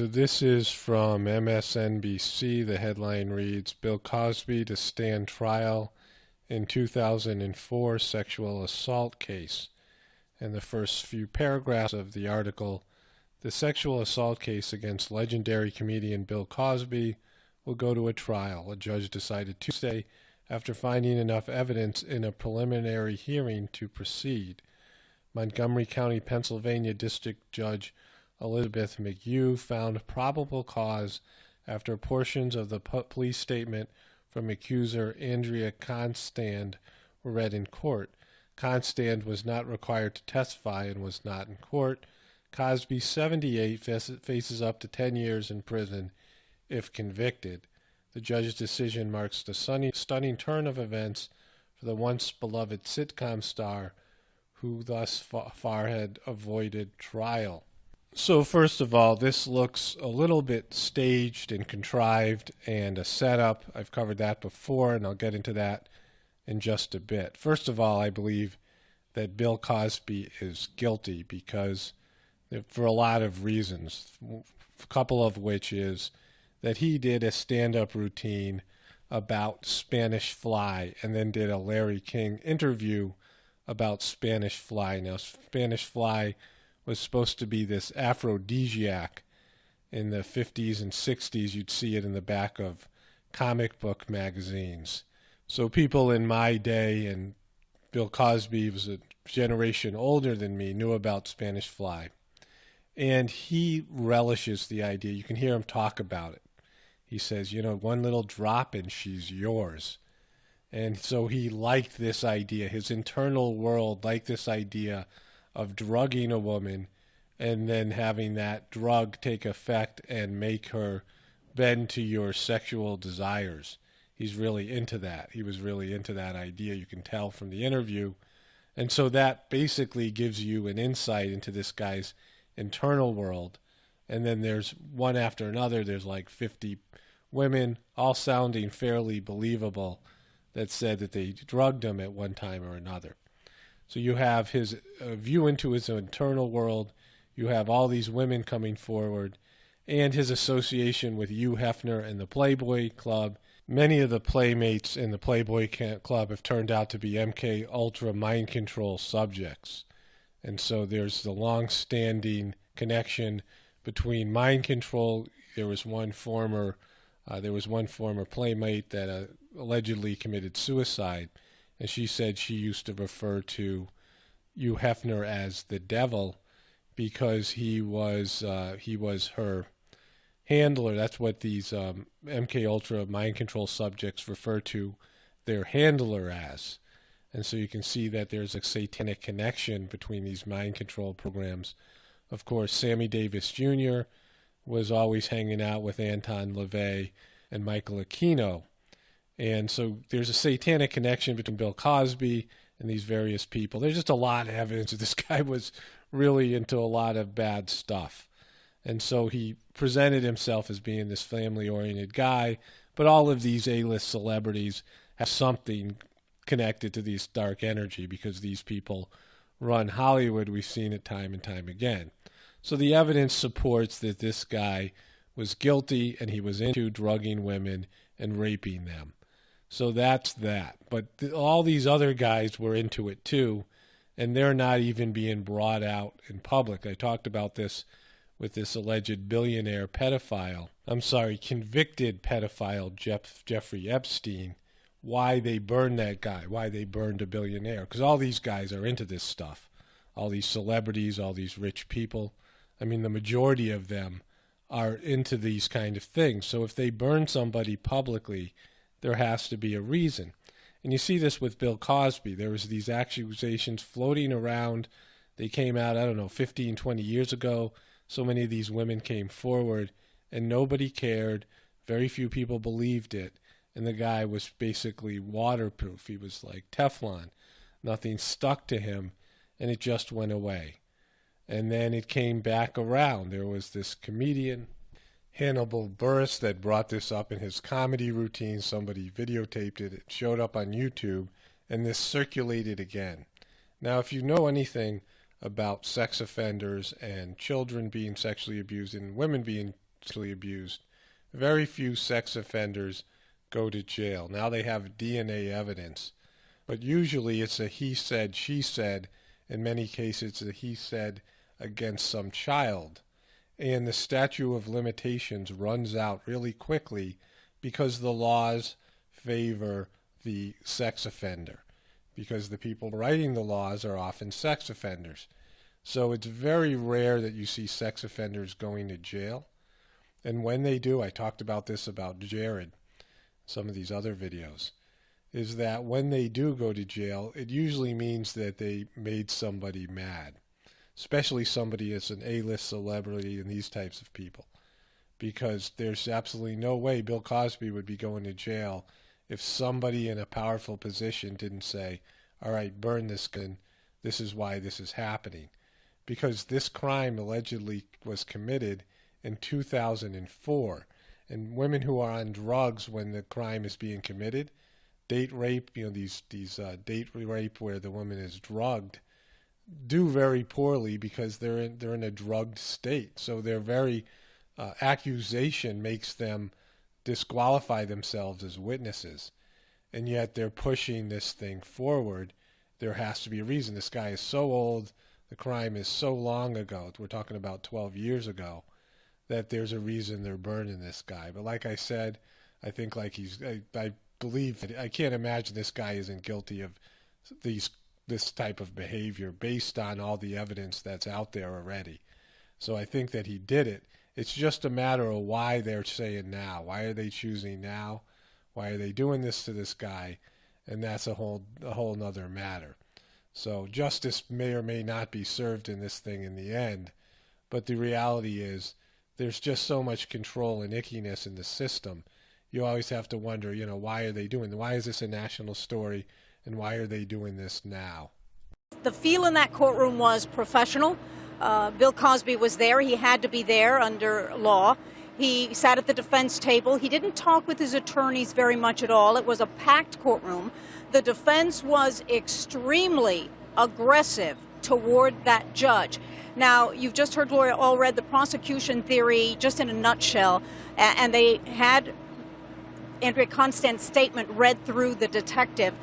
So this is from msnbc. The headline reads, Bill Cosby to stand trial in 2004 sexual assault case. And the first few paragraphs of the article, the sexual assault case against legendary comedian Bill Cosby will go to a trial. A judge decided Tuesday after finding enough evidence in a preliminary hearing to proceed. Montgomery County, Pennsylvania District Judge Elizabeth McHugh found probable cause after portions of the police statement from accuser Andrea Constand were read in court. Constand was not required to testify and was not in court. Cosby, 78, faces up to 10 years in prison if convicted. The judge's decision marks the stunning turn of events for the once beloved sitcom star who thus far had avoided trial. So first of all, this looks a little bit staged and contrived and a setup. I've covered that before, and I'll get into that in just a bit. First of all, I believe that Bill Cosby is guilty because for a lot of reasons, a couple of which is that he did a stand-up routine about Spanish fly and then did a Larry King interview about Spanish fly. Now, Spanish fly was supposed to be this aphrodisiac. In the 50s and 60s, you'd see it in the back of comic book magazines. So people in my day, and Bill Cosby was a generation older than me, knew about Spanish fly. And he relishes the idea. You can hear him talk about it. He says, one little drop and she's yours. And so he liked this idea. His internal world liked this idea of drugging a woman and then having that drug take effect and make her bend to your sexual desires. He's really into that. He was really into that idea. You can tell from the interview. And so that basically gives you an insight into this guy's internal world. And then there's one after another. There's like 50 women, all sounding fairly believable, that said that they drugged him at one time or another. So you have his view into his internal world. You have all these women coming forward and his association with Hugh Hefner and the Playboy Club. Many of the playmates in the Playboy Club have turned out to be MK Ultra mind control subjects. And so there's the long-standing connection between mind control. There was one former playmate that allegedly committed suicide. And she said she used to refer to Hugh Hefner as the devil because he was her handler. That's what these MK Ultra mind control subjects refer to their handler as. And so you can see that there's a satanic connection between these mind control programs. Of course, Sammy Davis Jr. was always hanging out with Anton LaVey and Michael Aquino. And so there's a satanic connection between Bill Cosby and these various people. There's just a lot of evidence that this guy was really into a lot of bad stuff. And so he presented himself as being this family-oriented guy, but all of these A-list celebrities have something connected to this dark energy because these people run Hollywood. We've seen it time and time again. So the evidence supports that this guy was guilty and he was into drugging women and raping them. So that's that. But all these other guys were into it too, and they're not even being brought out in public. I talked about this with this alleged convicted pedophile Jeffrey Epstein, why they burned that guy, why they burned a billionaire. Because all these guys are into this stuff. All these celebrities, all these rich people. I mean, the majority of them are into these kind of things. So if they burn somebody publicly, there has to be a reason. And you see this with Bill Cosby. There was these accusations floating around. They came out, 15, 20 years ago. So many of these women came forward, and nobody cared. Very few people believed it. And the guy was basically waterproof. He was like Teflon. Nothing stuck to him, and it just went away. And then it came back around. There was this comedian, Hannibal Buress, that brought this up in his comedy routine. Somebody videotaped it. It showed up on YouTube, and this circulated again. Now, if you know anything about sex offenders and children being sexually abused and women being sexually abused. Very few sex offenders go to jail. Now they have DNA evidence, but usually it's a he said, she said. In many cases, it's a he said against some child. And the statute of limitations runs out really quickly because the laws favor the sex offender, because the people writing the laws are often sex offenders. So it's very rare that you see sex offenders going to jail. And when they do, I talked about this about Jared, some of these other videos, is that when they do go to jail, it usually means that they made somebody mad, especially somebody that's an A-list celebrity and these types of people, because there's absolutely no way Bill Cosby would be going to jail if somebody in a powerful position didn't say, all right, burn this gun, this is why this is happening. Because this crime allegedly was committed in 2004, and women who are on drugs when the crime is being committed, date rape, these date rape where the woman is drugged, do very poorly because they're in a drugged state. So their very accusation makes them disqualify themselves as witnesses, and yet they're pushing this thing forward. There has to be a reason. This guy is so old, the crime is so long ago, we're talking about 12 years ago, that there's a reason they're burning this guy. But like I said, I think I believe, I can't imagine this guy isn't guilty of this type of behavior based on all the evidence that's out there already. So I think that he did it. It's just a matter of why they're saying now. Why are they choosing now? Why are they doing this to this guy? And that's a whole nother matter. So justice may or may not be served in this thing in the end, but the reality is there's just so much control and ickiness in the system. You always have to wonder, why are they doing? Why is this a national story, and why are they doing this now? The feel in that courtroom was professional. Bill Cosby was there. He had to be there under law. He sat at the defense table. He didn't talk with his attorneys very much at all. It was a packed courtroom. The defense was extremely aggressive toward that judge. Now, you've just heard Gloria Allred, the prosecution theory, just in a nutshell, and they had Andrea Constand's statement read through the detective.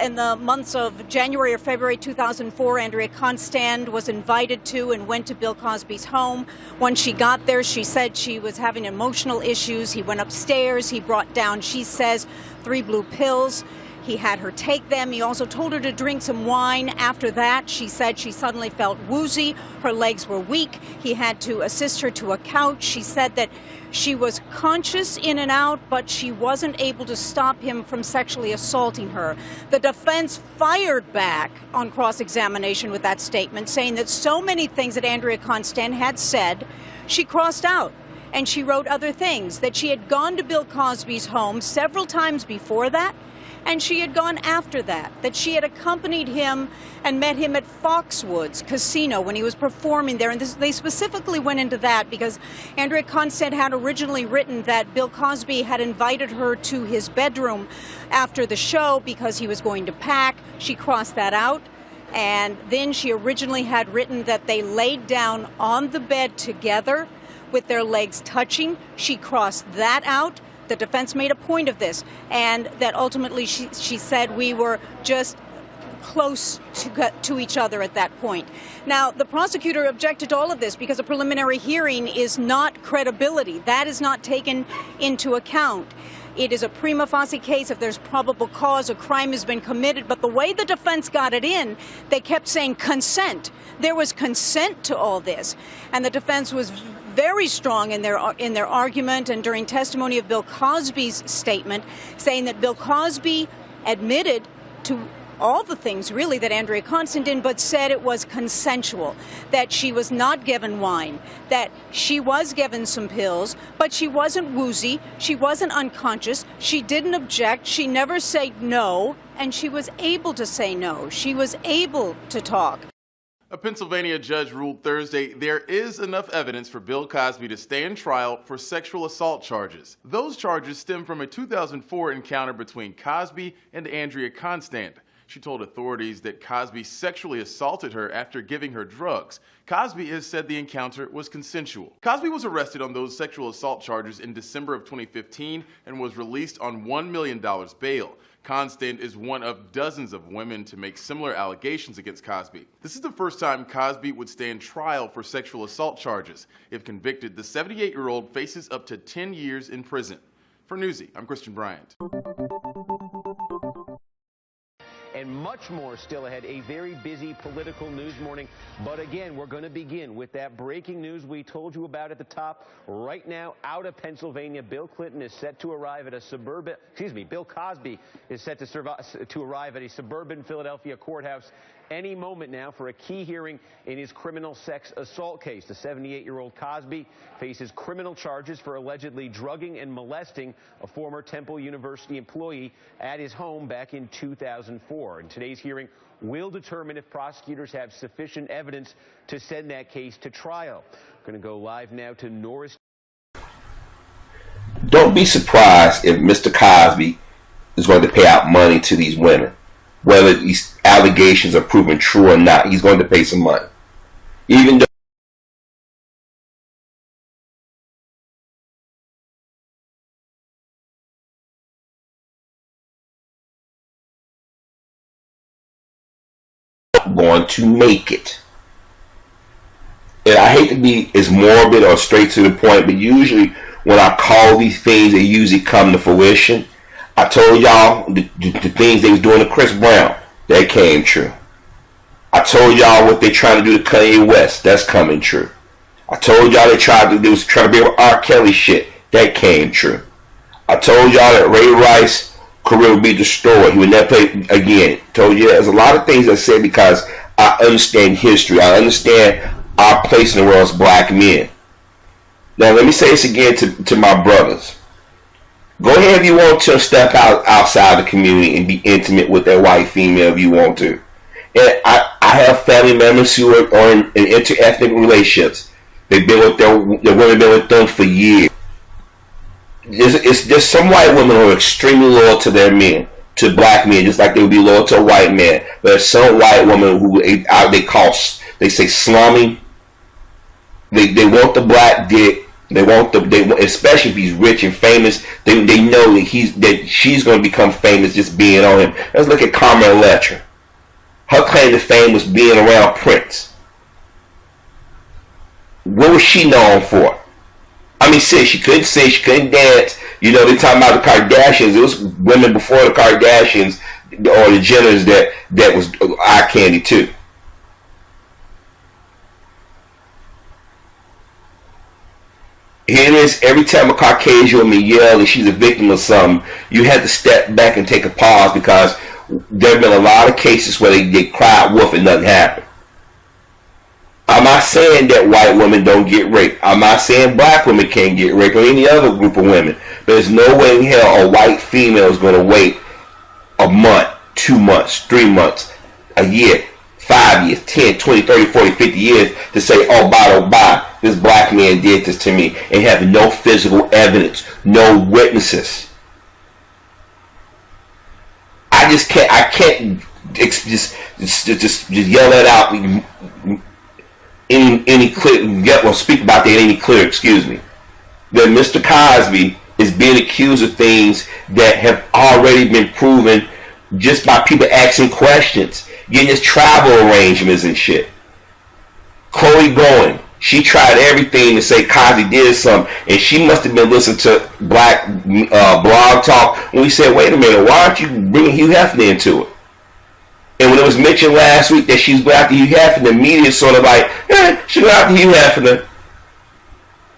In the months of January or February 2004, Andrea Constand was invited to and went to Bill Cosby's home. When she got there, she said she was having emotional issues. He went upstairs. He brought down, she says, 3 blue pills. He had her take them. He also told her to drink some wine. After that, she said she suddenly felt woozy. Her legs were weak. He had to assist her to a couch. She said that she was conscious in and out, but she wasn't able to stop him from sexually assaulting her. The defense fired back on cross-examination with that statement, saying that so many things that Andrea Constand had said, she crossed out. And she wrote other things, that she had gone to Bill Cosby's home several times before that, and she had gone after that she had accompanied him and met him at Foxwoods Casino when he was performing there. And they specifically went into that because Andrea Constand had originally written that Bill Cosby had invited her to his bedroom after the show because he was going to pack. She crossed that out. And then she originally had written that they laid down on the bed together with their legs touching. She crossed that out. The defense made a point of this, and that ultimately she said we were just close to each other at that point. Now, the prosecutor objected to all of this because a preliminary hearing is not credibility. That is not taken into account. It is a prima facie case. If there's probable cause, a crime has been committed. But the way the defense got it in, they kept saying consent. There was consent to all this. And the defense was very strong in their argument and during testimony of Bill Cosby's statement, saying that Bill Cosby admitted to all the things, really, that Andrea Constand did, but said it was consensual, that she was not given wine, that she was given some pills, but she wasn't woozy, she wasn't unconscious, she didn't object, she never said no, and she was able to say no. She was able to talk. A Pennsylvania judge ruled Thursday there is enough evidence for Bill Cosby to stand trial for sexual assault charges. Those charges stem from a 2004 encounter between Cosby and Andrea Constand. She told authorities that Cosby sexually assaulted her after giving her drugs. Cosby has said the encounter was consensual. Cosby was arrested on those sexual assault charges in December of 2015 and was released on $1 million bail. Constant is one of dozens of women to make similar allegations against Cosby. This is the first time Cosby would stand trial for sexual assault charges. If convicted, the 78-year-old faces up to 10 years in prison. For Newsy, I'm Christian Bryant. And much more still ahead. A very busy political news morning. But again, we're going to begin with that breaking news we told you about at the top. Right now, out of Pennsylvania, Bill Cosby is set to arrive at a suburban Philadelphia courthouse any moment now for a key hearing in his criminal sex assault case. The 78-year-old Cosby faces criminal charges for allegedly drugging and molesting a former Temple University employee at his home back in 2004. And today's hearing will determine if prosecutors have sufficient evidence to send that case to trial. We're going to go live now to Norris. Don't be surprised if Mr. Cosby is going to pay out money to these women. Whether these allegations are proven true or not, he's going to pay some money. Even though going to make it. And I hate to be as morbid or straight to the point, but usually when I call these things, they usually come to fruition. I told y'all the things they was doing to Chris Brown, that came true. I told y'all what they trying to do to Kanye West, that's coming true. I told y'all they was trying to be with R. Kelly shit, that came true. I told y'all that Ray Rice's career would be destroyed, he would never play again. Told you there's a lot of things I said because I understand history. I understand our place in the world as black men. Now let me say this again to my brothers. Go ahead if you want to step outside the community and be intimate with that white female if you want to. And I have family members who are in inter-ethnic relationships. They've been with their women, been with them for years. There's some white women who are extremely loyal to their men, to black men, just like they would be loyal to a white man. But there's some white women who they say slumming. They want the black dick. They want especially if he's rich and famous. They know that she's going to become famous just being on him. Let's look at Carmen Electra. Her claim to fame was being around Prince. What was she known for? I mean, sis, she couldn't sing, she couldn't dance. You know, they're talking about the Kardashians. It was women before the Kardashians or the Jenners that was eye candy too. Here it is, every time a Caucasian woman yells and she's a victim of something, you have to step back and take a pause because there have been a lot of cases where they cried wolf and nothing happened. I'm not saying that white women don't get raped. I'm not saying black women can't get raped or any other group of women. But there's no way in hell a white female is going to wait a month, 2 months, 3 months, a year, 5 years, 10, 20, 30, 40, 50 years to say, oh, by, this black man did this to me, and have no physical evidence, no witnesses. I can't just yell that out any clear, well, speak about that any clear, excuse me. That Mr. Cosby is being accused of things that have already been proven just by people asking questions, getting his travel arrangements and shit. Chloe Gowen, she tried everything to say Cosby did something, and she must have been listening to Black Blog Talk when we said, wait a minute, why aren't you bringing Hugh Hefner into it? And when it was mentioned last week that she's going after Hugh Hefner, the media is sort of like, she went after Hugh Hefner.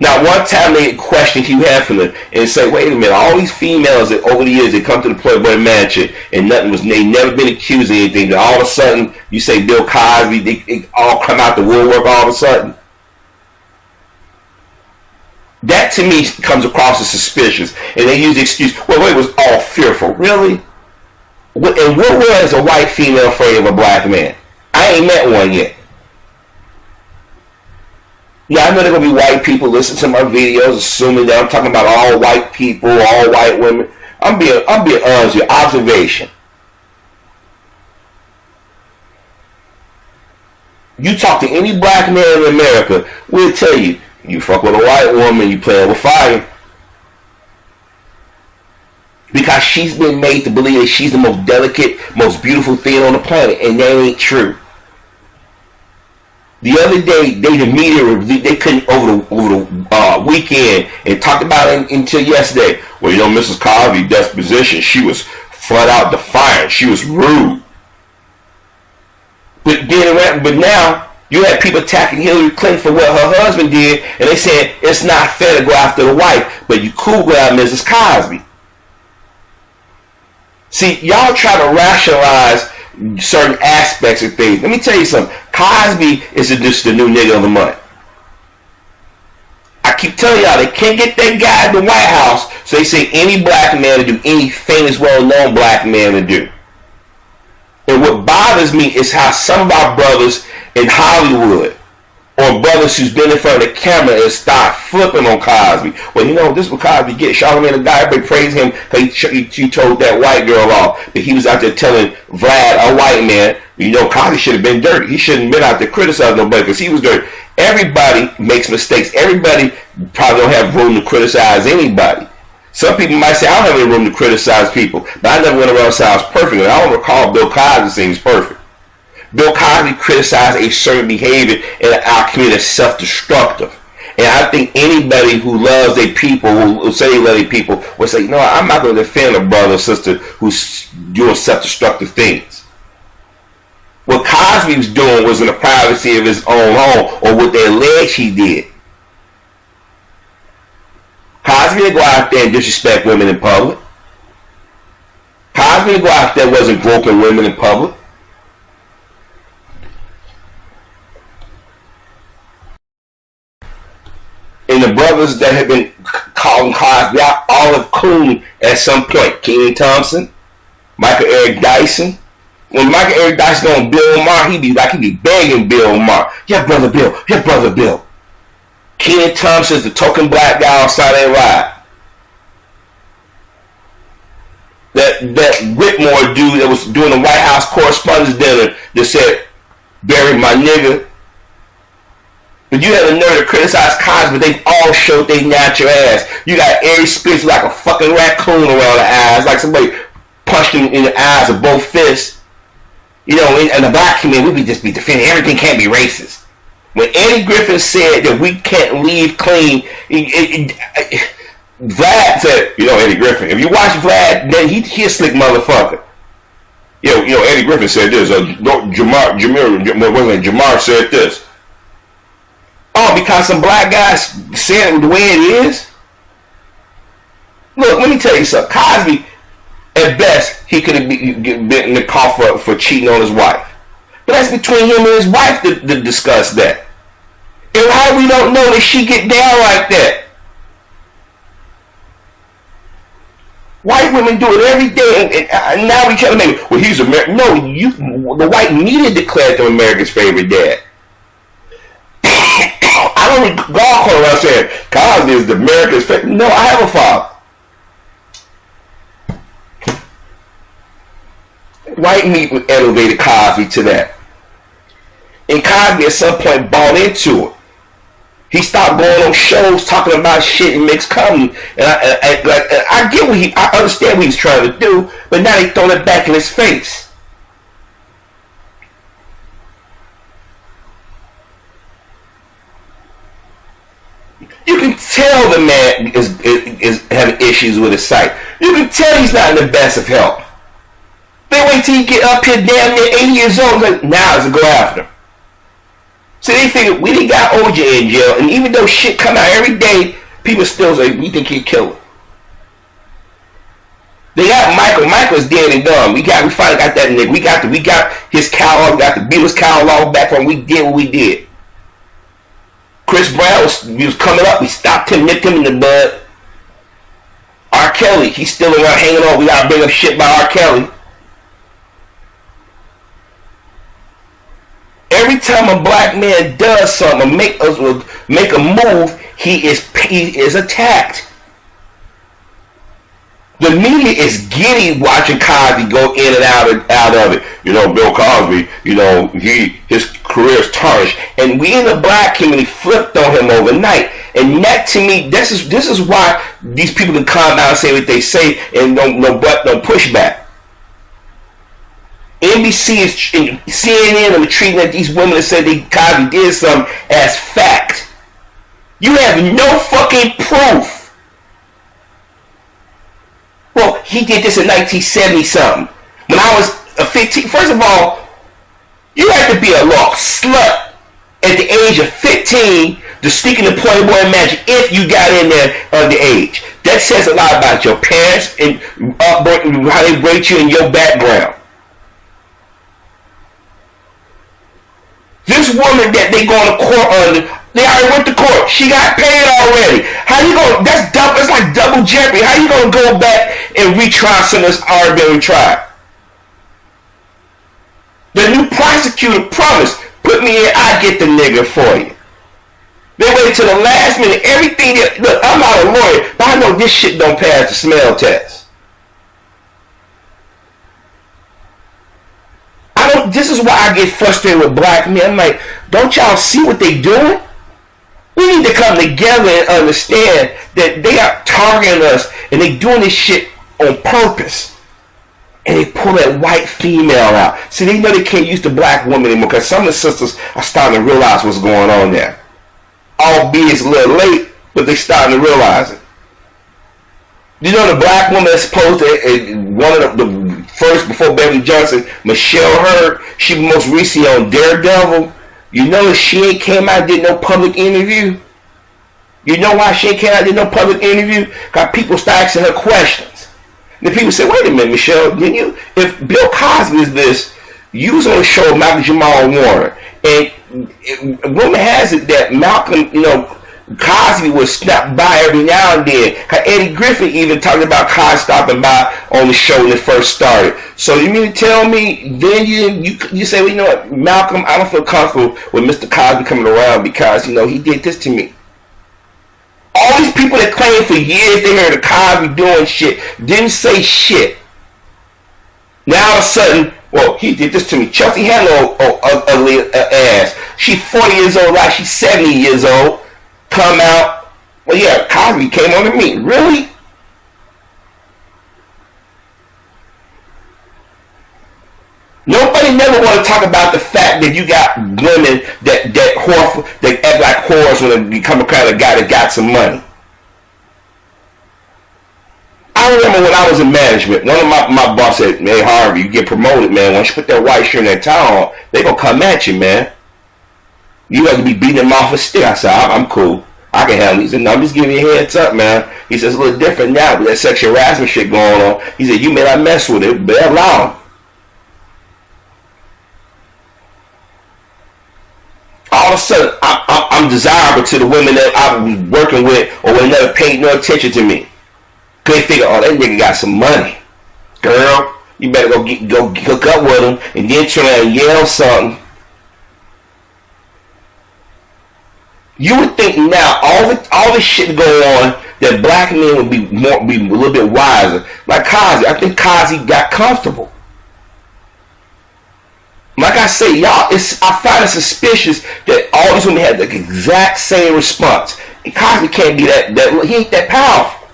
Now, one time they questioned Hugh Hefner and say, wait a minute, all these females that over the years they come to the Playboy Mansion and they never been accused of anything, then all of a sudden you say Bill Cosby, they all come out the woodwork all of a sudden. That to me comes across as suspicious, and they use the excuse, well, it was all fearful. Really? And what was a white female afraid of a black man? I ain't met one yet. Yeah, I know there are going to be white people listening to my videos assuming that I'm talking about all white people, all white women. I'm being honest with you. Observation. You talk to any black man in America, we'll tell you, you fuck with a white woman, you playing with fire. Because she's been made to believe that she's the most delicate, most beautiful thing on the planet, and that ain't true. The other day, the media, they couldn't over the weekend and talked about it until yesterday. Well, you know, Mrs. Cosby's disposition, she was flat out defiant. She was rude. But now you have people attacking Hillary Clinton for what her husband did, and they saying it's not fair to go after the wife, but you cool go after Mrs. Cosby. See, y'all try to rationalize certain aspects of things. Let me tell you something. Cosby is just the new nigga of the month. I keep telling y'all they can't get that guy in the White House, so they say any black man to do any famous, well-known black man to do. And what bothers me is how some of our brothers in Hollywood, or brothers who's been in front of the camera and start flipping on Cosby. Well, you know, this is what Cosby get. Charlamagne the guy, everybody praise him because he told that white girl off. But he was out there telling Vlad, a white man, you know, Cosby should have been dirty. He shouldn't have been out there criticizing nobody because he was dirty. Everybody makes mistakes. Everybody probably don't have room to criticize anybody. Some people might say, I don't have any room to criticize people. But I never went around and said I was perfect. And I don't recall Bill Cosby saying he's perfect. Bill Cosby criticized a certain behavior in our community as self-destructive. And I think anybody who loves their people, who say they love their people, will say, no, I'm not going to defend a brother or sister who's doing self-destructive things. What Cosby was doing was in the privacy of his own home, or what they allege he did. Cosby didn't go out there and disrespect women in public. Cosby didn't go out there and wasn't groping women in public. And the brothers that have been calling Cosby out, Olive Coon at some point, Kenan Thompson, Michael Eric Dyson. When Michael Eric Dyson on Bill Maher, he be begging Bill Maher, yeah, brother Bill, yeah, brother Bill. Kenan Thompson's the token black guy on Saturday Night Live. That Whitmore dude that was doing the White House Correspondents' Dinner that said, bury my nigga. But you had a nerve to criticize Cosby, but they all showed they natural ass. You got Ari Spears like a fucking raccoon around the eyes, like somebody punched him in the eyes with both fists. You know, in the black community, we just be defending everything can't be racist. When Eddie Griffin said that we can't leave clean, Vlad said, you know, Eddie Griffin, if you watch Vlad, then he a slick motherfucker. You know, Eddie Griffin said this, Jamar said this. Oh, because some black guys said it the way it is? Look, let me tell you something. Cosby, at best, he could have been in the car for cheating on his wife. But that's between him and his wife to discuss that. And how we don't know that she get down like that? White women do it every day, and now we tell them, well, he's American. No, the white media declared him America's favorite dad. I don't recall calling around saying Cosby is the America's favorite. No, I have a father. White media elevated Cosby to that. And Cosby at some point bought into it. He stopped going on shows talking about shit and mixed comedy. And I get I understand what he's trying to do, but now they throwing it back in his face. You can tell the man is having issues with his sight. You can tell he's not in the best of health. They wait till he get up here damn near 80 years old. Like, now is to go after him. So they figured we didn't got OJ in jail, and even though shit come out every day, people still say we think he'd kill him. They got Michael. Michael's dead and done. We finally got that nigga. We got his catalog. We got the Beatles catalog back from. We did what we did. Chris Brown was coming up. We stopped him, nipped him in the bud. R. Kelly, he's still around hanging on. We gotta bring up shit by R. Kelly. Every time a black man does something, make a move, he is attacked. The media is giddy watching Cosby go in and out of it. You know, Bill Cosby, you know, his career is tarnished. And we in the black community flipped on him overnight. And that, to me, this is why these people can come out and say what they say and no pushback. NBC is CNN are treating that these women that said Cosby did something as fact. You have no fucking proof. Well, he did this in 1970 something. When I was 15, first of all, you have to be a little slut at the age of 15 to sneak into Playboy and Magic if you got in there underage. That says a lot about your parents and upbringing, how they raised you in your background. This woman that they going to court under, they already went to court. She got paid already. How you going? That's double. It's like double jeopardy. How you going to go back and retry something that's already been retried? The new prosecutor promised, put me in, I get the nigga for you. They waited till the last minute. Everything that, look, I'm not a lawyer, but I know this shit don't pass the smell test. This is why I get frustrated with black men. I'm like, don't y'all see what they doing? We need to come together and understand that they are targeting us and they doing this shit on purpose. And they pull that white female out. See, they know they can't use the black woman anymore because some of the sisters are starting to realize what's going on there. Albeit it's a little late, but they're starting to realize it. You know the black woman that's supposed to, one of the first before Beverly Johnson, Michelle Hurd, she most recently on Daredevil. You know she ain't came out and did no public interview? You know why she ain't came out and did no public interview? Because people start asking her questions. And then people say, wait a minute, Michelle, didn't you? If Bill Cosby is this, you was on the show Malcolm Jamal Warner. And woman has it that Malcolm, you know, Cosby was stopped by every now and then. Eddie Griffin even talked about Cosby stopping by on the show when it first started. So you mean to tell me then you say, well, you know what, Malcolm, I don't feel comfortable with Mr. Cosby coming around because, you know, he did this to me. All these people that claim for years they heard of Cosby doing shit didn't say shit. Now all of a sudden, well, he did this to me. Chelsea Handler, ugly ass. She's 40 years old, like she's 70 years old. Come out, well, yeah, Cosby came on to me. Really? Nobody never want to talk about the fact that you got women that act like whores when they come across a guy that got some money. I remember when I was in management, one of my boss said, hey, Harvey, you get promoted, man. Once you put that white shirt and that tie on, they gonna come at you, man. You have to be beating them off a stick. I said, I'm cool. I can handle it. He said, no, I'm just giving you a heads up, man. He says, it's a little different now with that sexual harassment shit going on. He said, you may not mess with it, but allow him. All of a sudden, I'm desirable to the women that I was working with or would never paid no attention to me. Because they figure, oh, that nigga got some money. Girl, you better go hook up with him and then turn around and yell something. You would think now all this shit go on that black men would be a little bit wiser. Like Cosby, I think Cosby got comfortable. Like I say, y'all, I find it suspicious that all these women had the exact same response. And Cosby can't be that he ain't that powerful.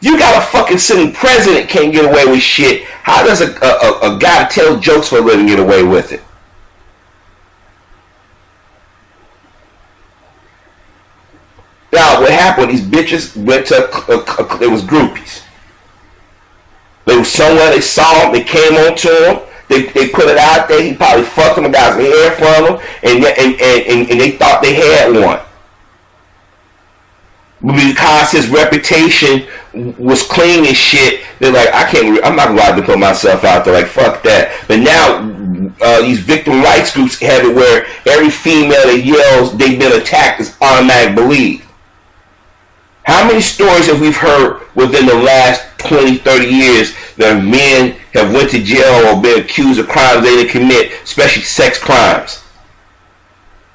You got a fucking sitting president can't get away with shit. How does a guy tell jokes for a living get away with it? Now, what happened, these bitches went to, it was groupies. They were somewhere, they saw him, they came on to him, they put it out there, he probably fucked them, got some hair from them, and they thought they had one. Because his reputation was clean as shit, they're like, I'm not allowed to put myself out there, like, fuck that. But now, these victim rights groups have it where every female that yells they've been attacked is automatic believed. How many stories have we heard within the last 20, 30 years that men have went to jail or been accused of crimes they didn't commit, especially sex crimes?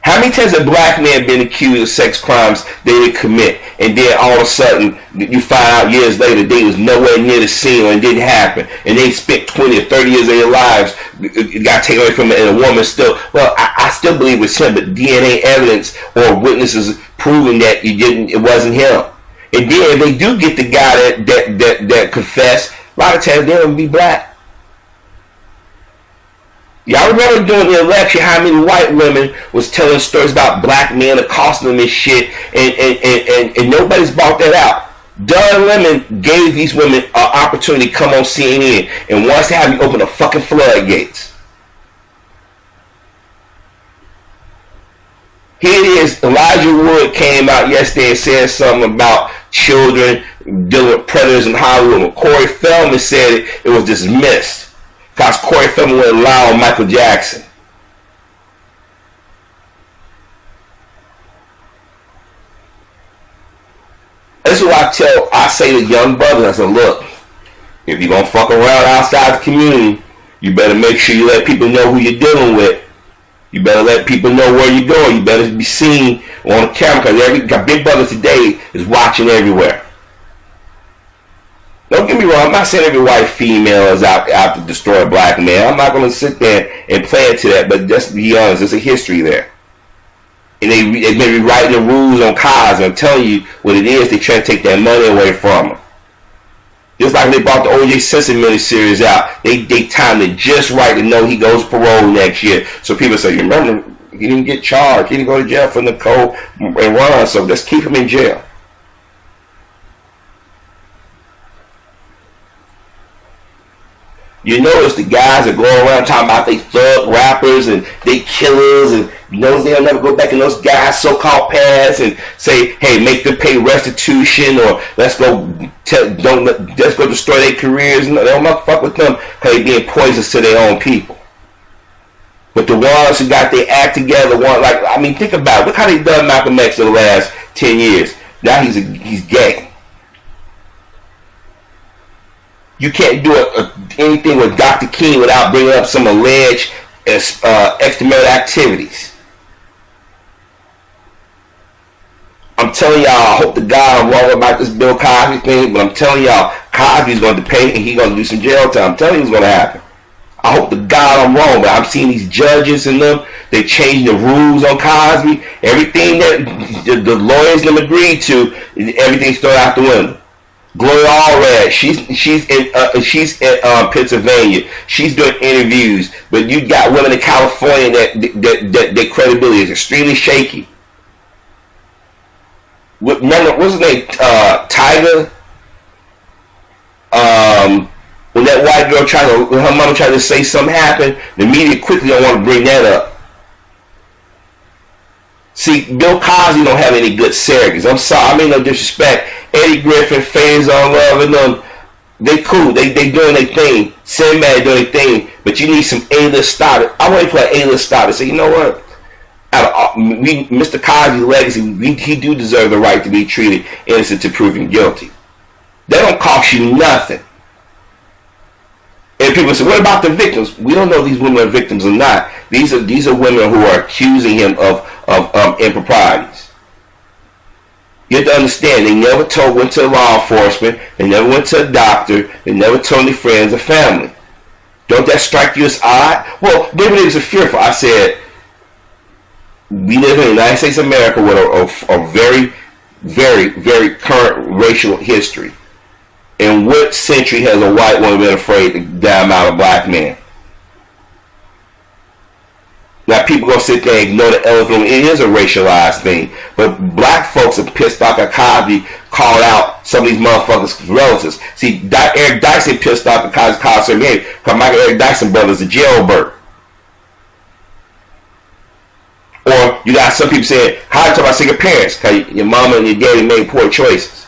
How many times have black men been accused of sex crimes they didn't commit, and then all of a sudden you find out years later they was nowhere near the scene or it didn't happen, and they spent 20 or 30 years of their lives, it got taken away from it, and a woman still, well, I still believe it's him, but DNA evidence or witnesses proving that it wasn't him. And then if they do get the guy that confessed, a lot of times they'll be black. Y'all remember during the election how many white women was telling stories about black men accosting them and shit, and nobody's brought that out. Don Lemon gave these women an opportunity to come on CNN and wants to have you open the fucking floodgates. Here it is, Elijah Wood came out yesterday and said something about children dealing with predators in Hollywood. When Corey Feldman said it was dismissed. Because Corey Feldman wouldn't lie on Michael Jackson. This is what I say to young brothers. I said, look, if you're going to fuck around outside the community, you better make sure you let people know who you're dealing with. You better let people know where you're going. You better be seen on the camera, because big brother today is watching everywhere. Don't get me wrong, I'm not saying every white female is out to destroy a black man. I'm not going to sit there and play into that, but just to be honest, there's a history there. And they may be writing the rules on Cosby and telling you what it is. They try to take that money away from them. Just like they brought the O.J. Simpson miniseries out, they timed it just right to know he goes parole next year. So people say, you remember, he didn't get charged. He didn't go to jail for Nicole and Ron, so let's keep him in jail. You notice the guys that go around talking about they thug rappers and they killers, and you notice they'll never go back in those guys' so-called past and say, hey, make them pay restitution, or let's go destroy their careers. No, they don't fuck with them because they're being poisonous to their own people. But the ones who got their act together, think about it. Look how they done Malcolm X in the last 10 years. Now he's gay. You can't do anything with Dr. King without bringing up some alleged extramarital activities. I'm telling y'all, I hope to God I'm wrong about this Bill Cosby thing, but I'm telling y'all, Cosby's going to pay and he's going to do some jail time. I'm telling you what's going to happen. I hope to God I'm wrong, but I'm seeing these judges and them, they're changing the rules on Cosby. Everything that the lawyers them agreed to, everything's thrown out the window. Gloria Allred, she's in Pennsylvania. She's doing interviews, but you got women in California that their credibility is extremely shaky. What's his name? Tiger. When that white girl her mama tried to say something happened, the media quickly don't want to bring that up. See, Bill Cosby don't have any good surrogates. I'm sorry, I mean no disrespect. Eddie Griffin, Fans on Love, and them, they cool. They doing their thing. Sandman doing their thing. But you need some A-list starters. I want to play A-list starters. Say, you know what? Mr. Cosby's legacy, he do deserve the right to be treated innocent to proven guilty. That don't cost you nothing. And people say, what about the victims? We don't know if these women are victims or not. These are women who are accusing him of improprieties. You have to understand, they never went to law enforcement, they never went to a doctor, they never told their friends or family. Don't that strike you as odd? Well, maybe they was fearful. I said, we live in the United States of America with a very, very, very current racial history. In what century has a white woman been afraid to dime out a black man? Now people gonna sit there and ignore the elephant. It is a racialized thing, but black folks are pissed off that Cosby called out some of these motherfuckers' relatives. See, Eric Dyson pissed off that Cosby called certain names because Michael Eric Dyson brothers are jailbird. Or you got some people saying, "How you talk about single parents? Because your mama and your daddy made poor choices."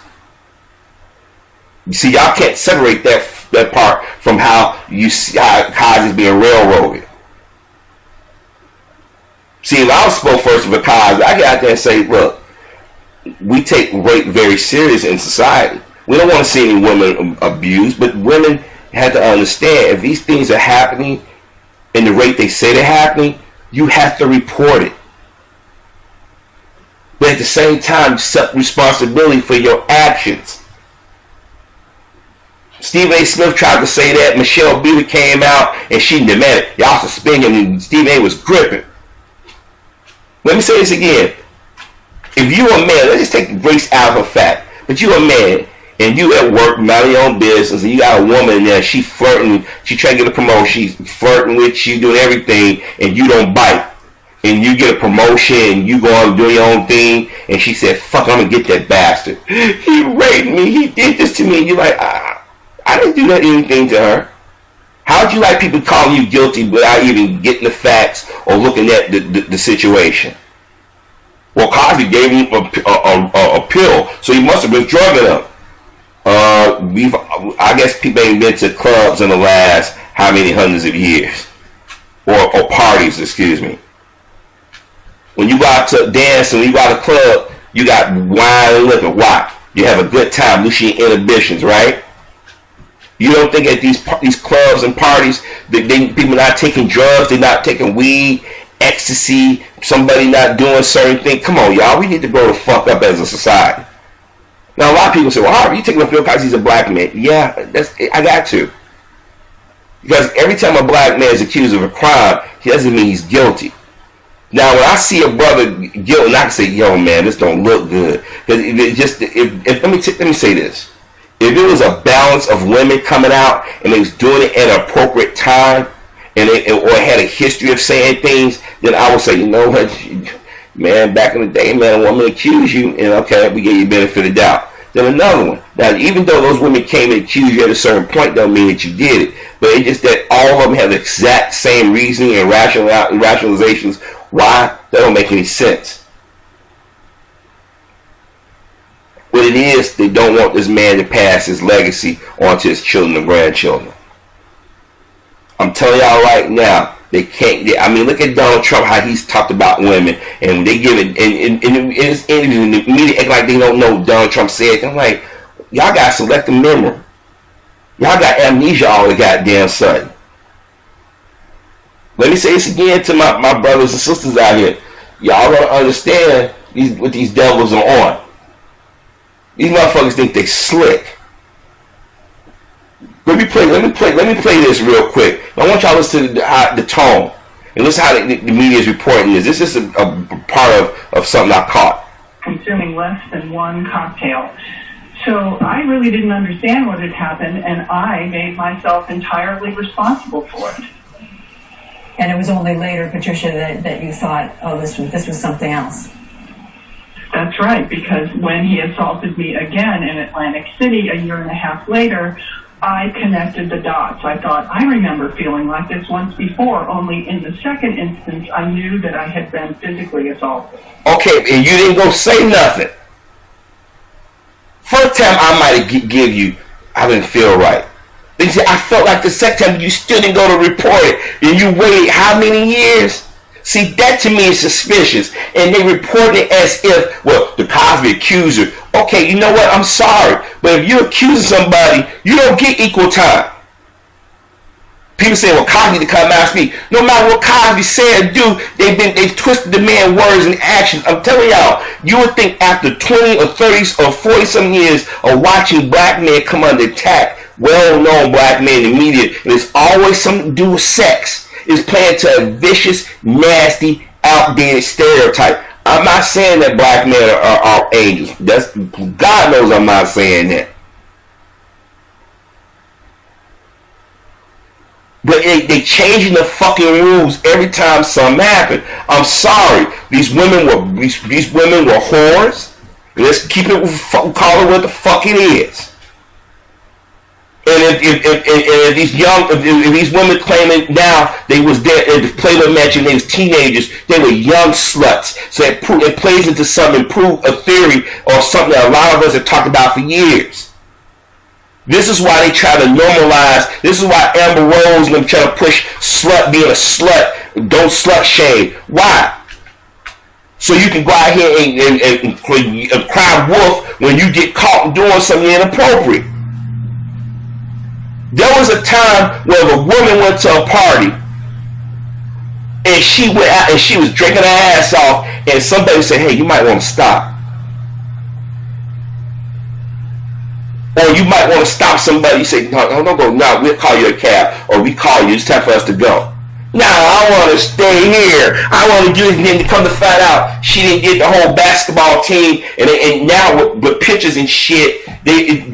You see, y'all can't separate that part from how you see how Cosby's being railroaded. See, if I was spokesperson for Cosby, I get out there and say, look, we take rape very serious in society. We don't want to see any women abused, but women have to understand if these things are happening in the rate they say they're happening, you have to report it. but at the same time, accept responsibility for your actions. Stephen A. Smith tried to say that. Michelle Buter came out and she demanded, y'all suspend him, and Stephen A. was gripping. Let me say this again. If you're a man, let's just take the grace out of a fact, but you're a man, and you at work, minding your own business, and you got a woman in there, she flirting, she trying to get a promotion, she's flirting with you, doing everything, and you don't bite. And you get a promotion, and you go on doing your own thing, and she said, fuck, I'm going to get that bastard. He raped me, he did this to me, and you're like, I didn't do anything to her. How would you like people calling you guilty without even getting the facts or looking at the situation? Well, Cosby gave him a pill, so he must have been drugging him. I guess people ain't been to clubs in the last how many hundreds of years, or parties, excuse me. When you go out to dance and when you go out to club, you got wine and liquor. Why? You have a good time, loosen your inhibitions, right? You don't think at these clubs and parties that people not taking drugs, they're not taking weed, ecstasy, somebody not doing certain things. Come on, y'all, we need to grow the fuck up as a society. Now, a lot of people say, well, Harvey, you taking a pill because he's a black man. Yeah, I got to. Because every time a black man is accused of a crime, he doesn't mean he's guilty. Now, when I see a brother guilty, I can say, yo, man, this don't look good. Because let me say this. If it was a balance of women coming out and they was doing it at an appropriate time, or had a history of saying things, then I would say, you know what, man, back in the day, man, a woman accused you, and okay, we gave you benefit of doubt. Then another one. Now, even though those women came and accused you at a certain point, don't mean that you did it. But it's just that all of them have the exact same reasoning and rationalizations. Why? That don't make any sense. What it is, they don't want this man to pass his legacy on to his children and grandchildren. I'm telling y'all right now, they can't. Look at Donald Trump, how he's talked about women, and they give it, and the media act like they don't know Donald Trump said. I'm like, y'all got selective memory. Y'all got amnesia all the goddamn sudden. Let me say this again to my brothers and sisters out here. Y'all don't understand what these devils are on. These motherfuckers think they slick. Let me play this real quick. I want y'all to listen to the tone and listen how the media is reporting this. This is a part of something I caught. Consuming less than one cocktail. So I really didn't understand what had happened, and I made myself entirely responsible for it. And it was only later, Patricia, that you thought, oh, this was something else. That's right, because when he assaulted me again in Atlantic City a year and a half later, I connected the dots. I thought, I remember feeling like this once before, only in the second instance, I knew that I had been physically assaulted. Okay, and you didn't go say nothing. First time I might have give you, I didn't feel right. Then you say, I felt like the second time, you still didn't go to report it, and you waited how many years? See, that to me is suspicious. And they report it as if, well, the Cosby accuser. Okay, you know what? I'm sorry. But if you're accusing somebody, you don't get equal time. People say, well, Cosby to come out and speak. No matter what Cosby said or do, they've twisted the man's words and actions. I'm telling y'all, you would think after 20 or 30 or 40 some years of watching black men come under attack, well-known black men in the media, and it's always something to do with sex, is playing to a vicious, nasty, outdated stereotype. I'm not saying that black men are angels. God knows I'm not saying that. But they changing the fucking rules every time something happens. I'm sorry. These women were whores. Let's keep it, call it what the fuck it is. And if these women claiming now they was there at the Playboy Mansion, they was teenagers, they were young sluts. So it plays into some improved a theory or something that a lot of us have talked about for years. This is why they try to normalize. This is why Amber Rose and them try to push slut being a slut. Don't slut shame. Why? So you can go out here and cry wolf when you get caught doing something inappropriate. There was a time where if a woman went to a party and she went out and she was drinking her ass off, and somebody said, hey, you might want to stop. Or you might want to stop somebody. You say, no, don't go. No, we'll call you a cab, or we call you. It's time for us to go. No, I want to stay here. I want to do this. And then to come to find out, she didn't get the whole basketball team. And now with pictures and shit,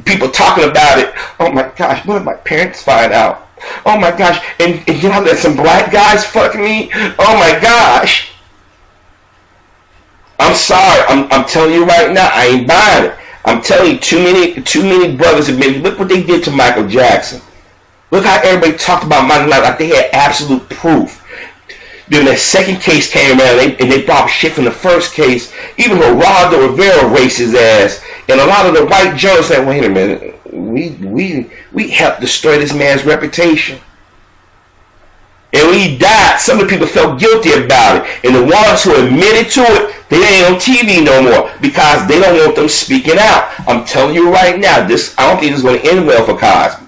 people talking about it. Oh my gosh, what if my parents find out? Oh my gosh, and you know there's some black guys fucking me. Oh my gosh. I'm sorry. I'm telling you right now, I ain't buying it. I'm telling you, too many brothers have been. Look what they did to Michael Jackson. Look how everybody talked about Michael Jackson like they had absolute proof. Then the second case came around and they brought shit from the first case. Even Geraldo Rivera racist ass, and a lot of the white journalists said, "Wait a minute, we helped destroy this man's reputation." And when he died, some of the people felt guilty about it, and the ones who admitted to it, they ain't on TV no more because they don't want them speaking out. I'm telling you right now, I don't think this is going to end well for Cosby.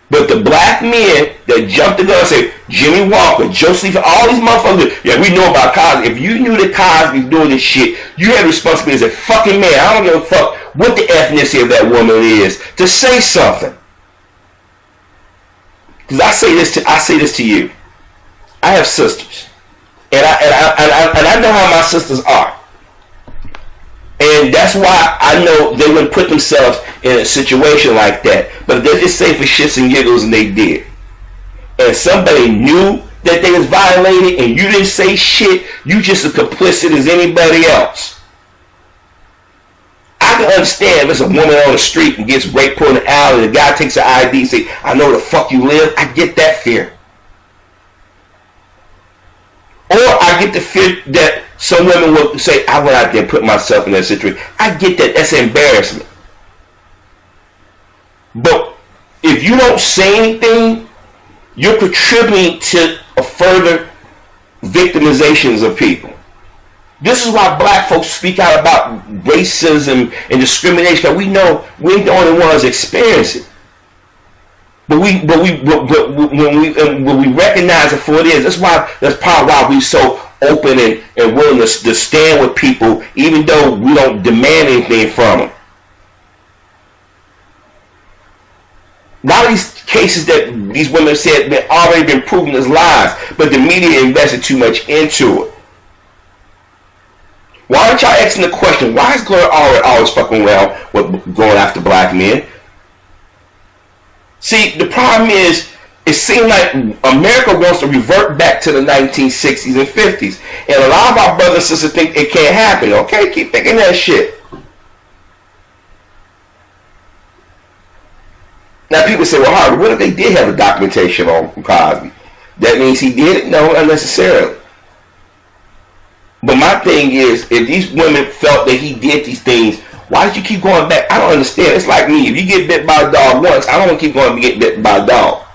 But the black men that jumped the gun and said, Jimmy Walker, Joseph, all these motherfuckers, yeah, we know about Cosby. If you knew that Cosby was doing this shit, you had responsibility as a fucking man. I don't give a fuck what the ethnicity of that woman is to say something. Because I say this to you. I have sisters, and I know how my sisters are. And that's why I know they wouldn't put themselves in a situation like that. But they're just say for shits and giggles, and they did. And somebody knew that they was violated, and you didn't say shit. You just as complicit as anybody else. I can understand if it's a woman on the street and gets raped, put in the alley, and the guy takes her ID and say, I know where the fuck you live. I get that fear. Or I get the fear that some women will say, I went out there and put myself in that situation. I get that. That's embarrassment. But if you don't say anything, you're contributing to a further victimizations of people. This is why black folks speak out about racism and discrimination, because we know we ain't the only ones experiencing it. But when we recognize it for what it is, that's part of why we so open and willing to stand with people, even though we don't demand anything from them. A lot of these cases that these women said have already been proven as lies, but the media invested too much into it. Why aren't y'all asking the question, why is Gloria Allred always fucking around with going after black men? See, the problem is, it seems like America wants to revert back to the 1960s and 50s. And a lot of our brothers and sisters think it can't happen. Okay, keep thinking that shit. Now people say, well, Harvey, what if they did have a documentation on Cosby? That means he did it? No, not necessarily. But my thing is, if these women felt that he did these things, why did you keep going back? I don't understand. It's like me. If you get bit by a dog once, I don't want to keep going and get bit by a dog.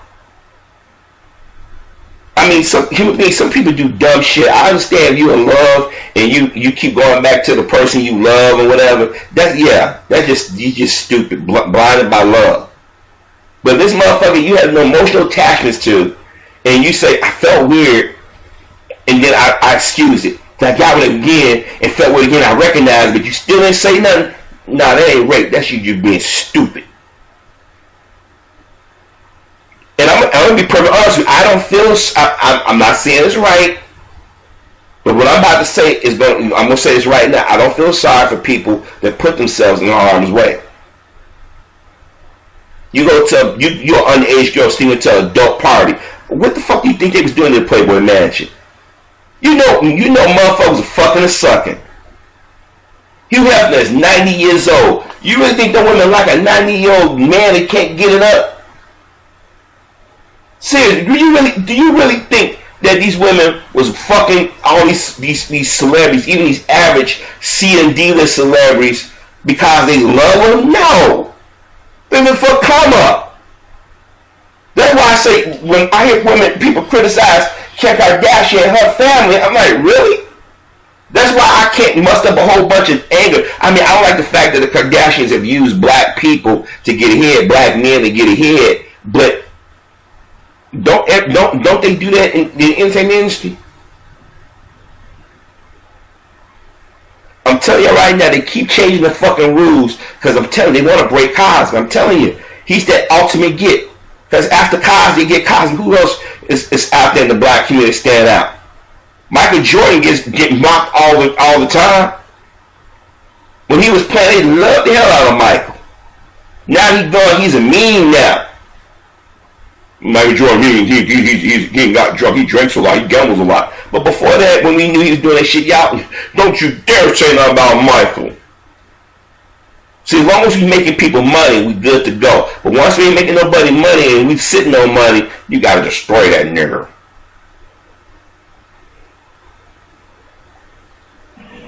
I mean, some people do dumb shit. I understand if you're in love and you keep going back to the person you love or whatever. You just stupid, blinded by love. But this motherfucker you have no emotional attachments to, and you say, I felt weird, and then I excused it. I got with it again and felt with it again. I recognized, but you still didn't say nothing. Nah, that ain't rape. That's you just being stupid. And I'm going to be perfectly honest with you. I don't feel, I'm not saying it's right, but what I'm about to say is, I'm going to say this right now. I don't feel sorry for people that put themselves in harm's way. You go to, you're an underage girl sneaking to an adult party. What the fuck do you think they was doing in the Playboy Mansion? You know motherfuckers are fucking and sucking. Hugh Hefner is 90 years old. You really think that woman like a 90-year-old man that can't get it up? Seriously, do you really think that these women was fucking all these celebrities, even these average C and D-list celebrities, because they love them? No. They're looking for a come up. That's why I say, when I hear people criticize Kim Kardashian and her family, I'm like, really? That's why I can't muster up a whole bunch of anger. I mean, I don't like the fact that the Kardashians have used black people to get ahead, black men to get ahead, but Don't they do that in the entertainment industry? I'm telling you right now, they keep changing the fucking rules because I'm telling you, they want to break Cosby. I'm telling you, he's that ultimate get. Because after Cosby, get Cosby. Who else is out there in the black community stand out? Michael Jordan get mocked all the time. When he was playing, they loved the hell out of Michael. Now he's gone. He's a meme now. Michael Jordan, he got drunk. He drinks a lot. He gambles a lot. But before that, when we knew he was doing that shit, y'all, don't you dare say nothing about Michael. See, as long as we making people money, we good to go. But once we ain't making nobody money and we sitting on money, you gotta destroy that nigger.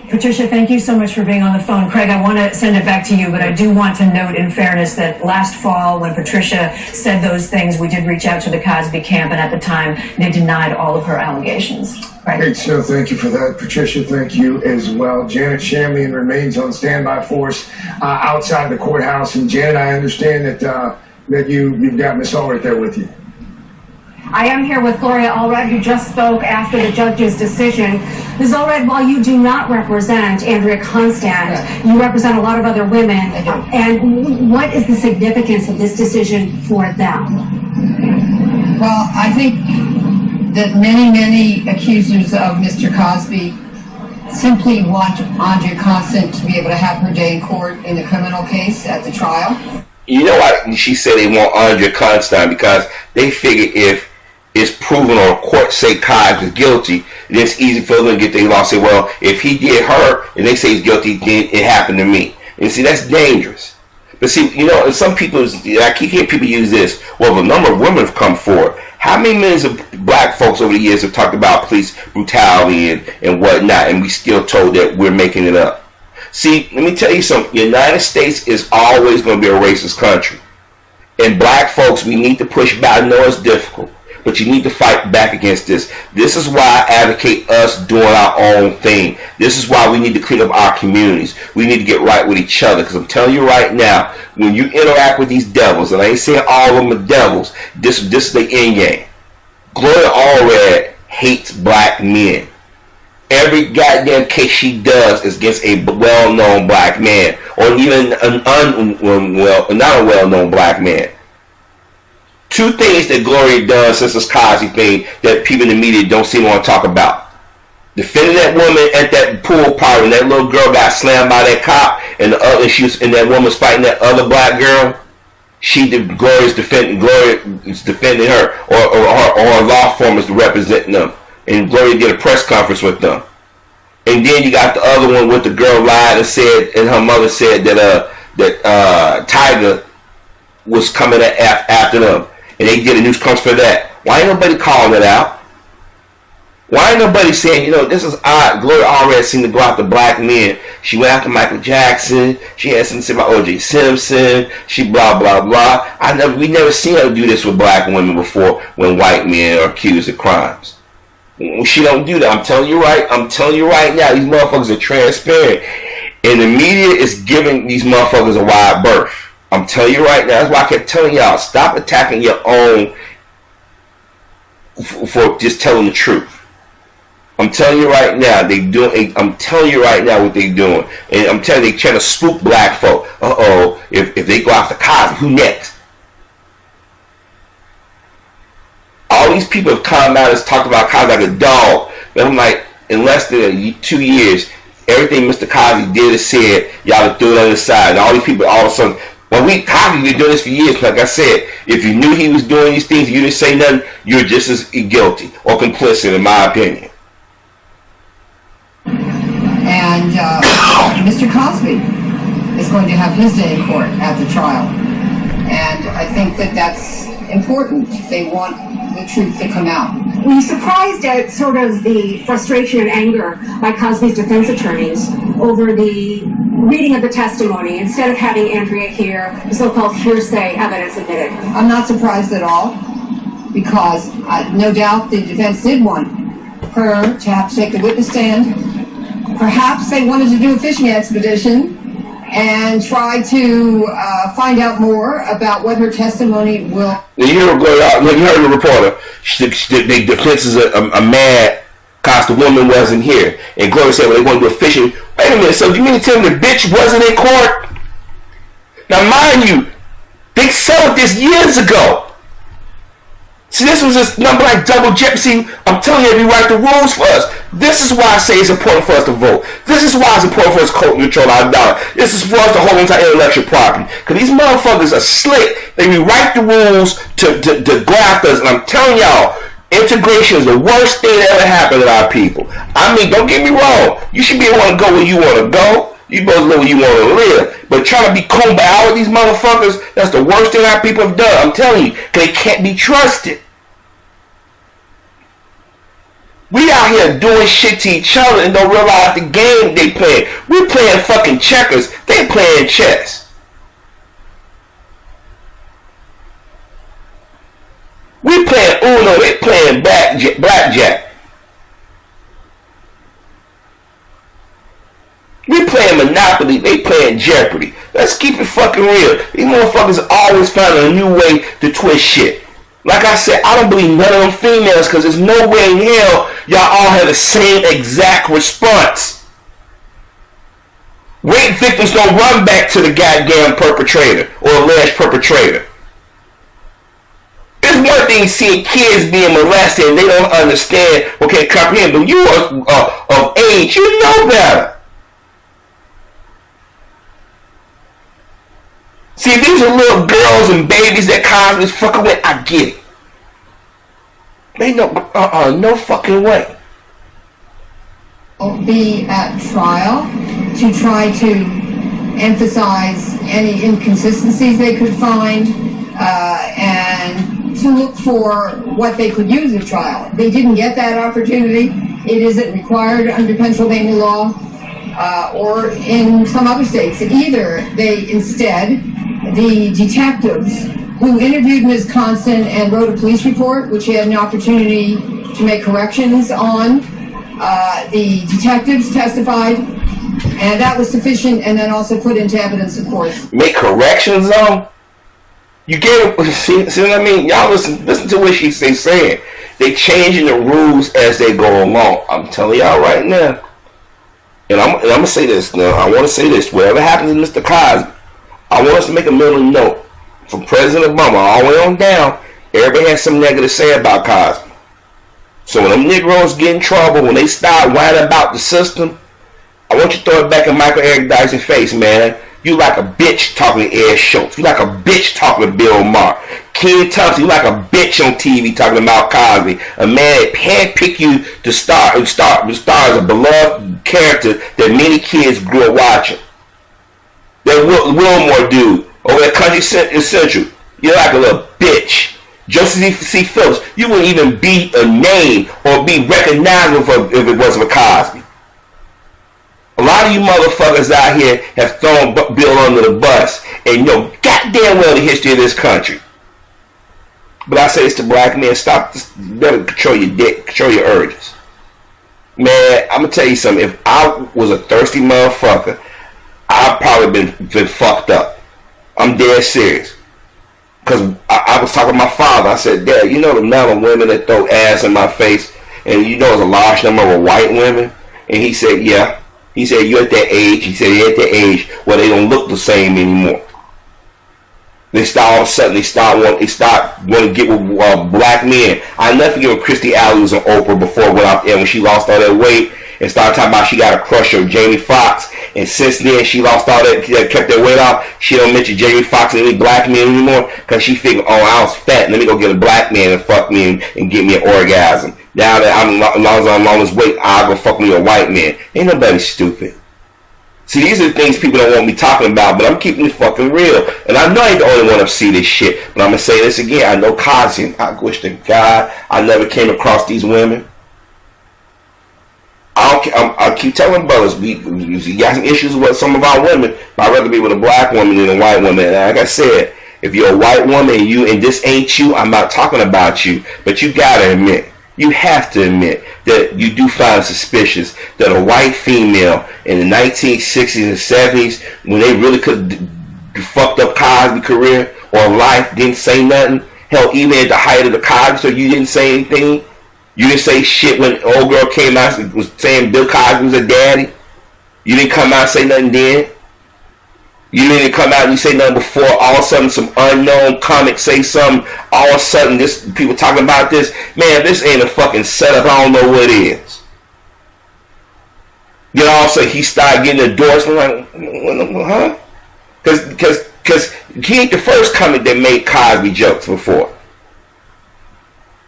Patricia, thank you so much for being on the phone. Craig, I want to send it back to you, but I do want to note in fairness that last fall when Patricia said those things, we did reach out to the Cosby camp, and at the time, they denied all of her allegations. Right. Great, so thank you for that. Patricia, thank you as well. Janet Shamlian remains on standby force outside the courthouse. And Janet, I understand that you've got Miss Allred there with you. I am here with Gloria Allred, who just spoke after the judge's decision. Ms. Allred, while you do not represent Andrea Constand, you represent a lot of other women. And what is the significance of this decision for them? Well, I think that many accusers of Mr. Cosby simply want Andrea Constand to be able to have her day in court in the criminal case at the trial. You know why she said they want Andrea Constand? Because they figure if it's proven or court say Cosby is guilty, then it's easy for them to get their law. Say, well, if he did her and they say he's guilty, then it happened to me. And see, that's dangerous. But see, you know, some people, I keep hearing people use this. Well, the number of women have come forward. How many millions of black folks over the years have talked about police brutality and whatnot, and we still told that we're making it up? See, let me tell you something. The United States is always going to be a racist country. And black folks, we need to push back. I know it's difficult, but you need to fight back against this. This is why I advocate us doing our own thing. This is why we need to clean up our communities. We need to get right with each other. Because I'm telling you right now, when you interact with these devils, and I ain't saying all of them are devils, this is the yin yang. Gloria Allred hates black men. Every goddamn case she does is against a well-known black man, or even not a well-known black man. Two things that Gloria does since this Cosby thing that people in the media don't seem to want to talk about. Defending that woman at that pool party when that little girl got slammed by that cop, and that woman was fighting that other black girl. Gloria is defending her, or her law firm is representing them. And Gloria did a press conference with them. And then you got the other one with the girl lied and said, and her mother said that Tiger was coming after them. And they did a news conference for that. Why ain't nobody calling it out? Why ain't nobody saying, you know, this is odd. Gloria Allred seemed to go after black men. She went after Michael Jackson. She had something to say about O.J. Simpson. She blah, blah, blah. We never seen her do this with black women before when white men are accused of crimes. She don't do that. I'm telling you right now, these motherfuckers are transparent. And the media is giving these motherfuckers a wide berth. I'm telling you right now, that's why I kept telling y'all, stop attacking your own for just telling the truth. I'm telling you right now, I'm telling you right now what they doing. And I'm telling you, they trying to spook black folk. If they go after Cosby, who next? All these people have come out and talked about Cosby like a dog. And I'm like, in less than 2 years, everything Mr. Cosby did and said, y'all threw it on the side. And all these people, all of a sudden, Cosby been doing this for years. Like I said, if you knew he was doing these things, you didn't say nothing, you're just as guilty or complicit, in my opinion. And Mr. Cosby is going to have his day in court at the trial. And I think that that's important. They want the truth to come out. Were you surprised at sort of the frustration and anger by Cosby's defense attorneys over the reading of the testimony instead of having Andrea hear the so-called hearsay evidence admitted? I'm not surprised at all, because no doubt the defense did want her to have to take the witness stand. Perhaps they wanted to do a fishing expedition and try to find out more about what her testimony will. You heard the reporter. The defense is a mad because the woman wasn't here. And Gloria said, well, they want to do a fishing. Wait a minute, so you mean to tell me the bitch wasn't in court? Now, mind you, they settled this years ago. See, this was just number like double jeopardy. I'm telling you, we write the rules for us. This is why I say it's important for us to vote. This is why it's important for us to control our dollar. This is for us to hold on to our intellectual property. Because these motherfuckers are slick. They rewrite the rules to graft us. And I'm telling y'all, integration is the worst thing that ever happened to our people. I mean, don't get me wrong. You should be able to go where you want to go. You supposed to live where you want to live. But trying to be combed out with these motherfuckers, that's the worst thing our people have done. I'm telling you, because they can't be trusted. We out here doing shit to each other and don't realize the game they playing. We playing fucking checkers. They playing chess. We playing Uno. They playing blackjack. We playing Monopoly. They playing Jeopardy. Let's keep it fucking real. These motherfuckers always finding a new way to twist shit. Like I said, I don't believe none of them females because there's no way in hell y'all all have the same exact response. Rape victims don't run back to the goddamn perpetrator or alleged perpetrator. It's one thing seeing kids being molested and they don't understand or can't comprehend, but you are of age, you know better. See, if these are little girls and babies that Cosby's fucking with, I get it. They know, no fucking way. Be at trial to try to emphasize any inconsistencies they could find and to look for what they could use at trial. They didn't get that opportunity. It isn't required under Pennsylvania law or in some other states. Either they instead, the detectives who interviewed Ms. Constant and wrote a police report, which he had an opportunity to make corrections on, the detectives testified, and that was sufficient, and then also put into evidence, of course. Make corrections on? You get it? See what I mean? Y'all listen to what she's saying. They changing the rules as they go along. I'm telling y'all right now. And I'm going to say this now. I want to say this. Whatever happens to Mr. Cosby, I want us to make a mental note. From President Obama all the way on down, everybody has something negative to say about Cosby. So when them Negroes get in trouble, when they start whining about the system, I want you to throw it back in Michael Eric Dyson's face, man. You like a bitch talking to Ed Schultz. You like a bitch talking to Bill Maher. Ken Thompson, you like a bitch on TV talking about Cosby. A man that handpicked you to star as a beloved character that many kids grew up watching. That Wilmore dude over at Country Central. You're like a little bitch. Joseph C. Phillips, you wouldn't even be a name or be recognizable if it wasn't for Cosby. A lot of you motherfuckers out here have thrown Bill under the bus and know goddamn well the history of this country. But I say this to black men, stop, better control your dick, control your urges. Man, I'm going to tell you something. If I was a thirsty motherfucker, I've probably been fucked up. I'm dead serious. Because I was talking to my father. I said, Dad, you know the amount of women that throw ass in my face? And you know there's a large number of white women? And he said, yeah. He said, you're at that age. He said, you're at that age where they don't look the same anymore. They start all of a sudden, they start wanting to get with black men. I never forget when Christy Alley was on Oprah before it went off there when she lost all that weight and started talking about she got a crush on Jamie Foxx. And since then, she lost all that, kept that weight off. She don't mention Jamie Foxx and any black men anymore because she figured, oh, I was fat. Let me go get a black man and fuck me and get me an orgasm. Now that as long as I'm on this weight, I'll go fuck me a white man. Ain't nobody stupid. See, these are the things people don't want me talking about, but I'm keeping it fucking real. And I know I ain't the only one to see this shit, but I'm going to say this again. I know Cosby. I wish to God I never came across these women. I'll keep telling brothers, we got some issues with some of our women, but I'd rather be with a black woman than a white woman. And like I said, if you're a white woman and this ain't you, I'm not talking about you. But you got to admit, you have to admit that you do find suspicious that a white female in the 1960s and 70s, when they really could have fucked up Cosby's career or life, didn't say nothing. Hell, even at the height of the Cosby, so you didn't say anything. You didn't say shit when old girl came out and was saying Bill Cosby was a daddy. You didn't come out and say nothing then. You didn't come out and you say nothing before. All of a sudden, some unknown comic say something. All of a sudden, this people talking about this. Man, this ain't a fucking setup. I don't know what it is. Then all of a sudden, he started getting endorsed. I'm like, huh? Because he ain't the first comic that made Cosby jokes before.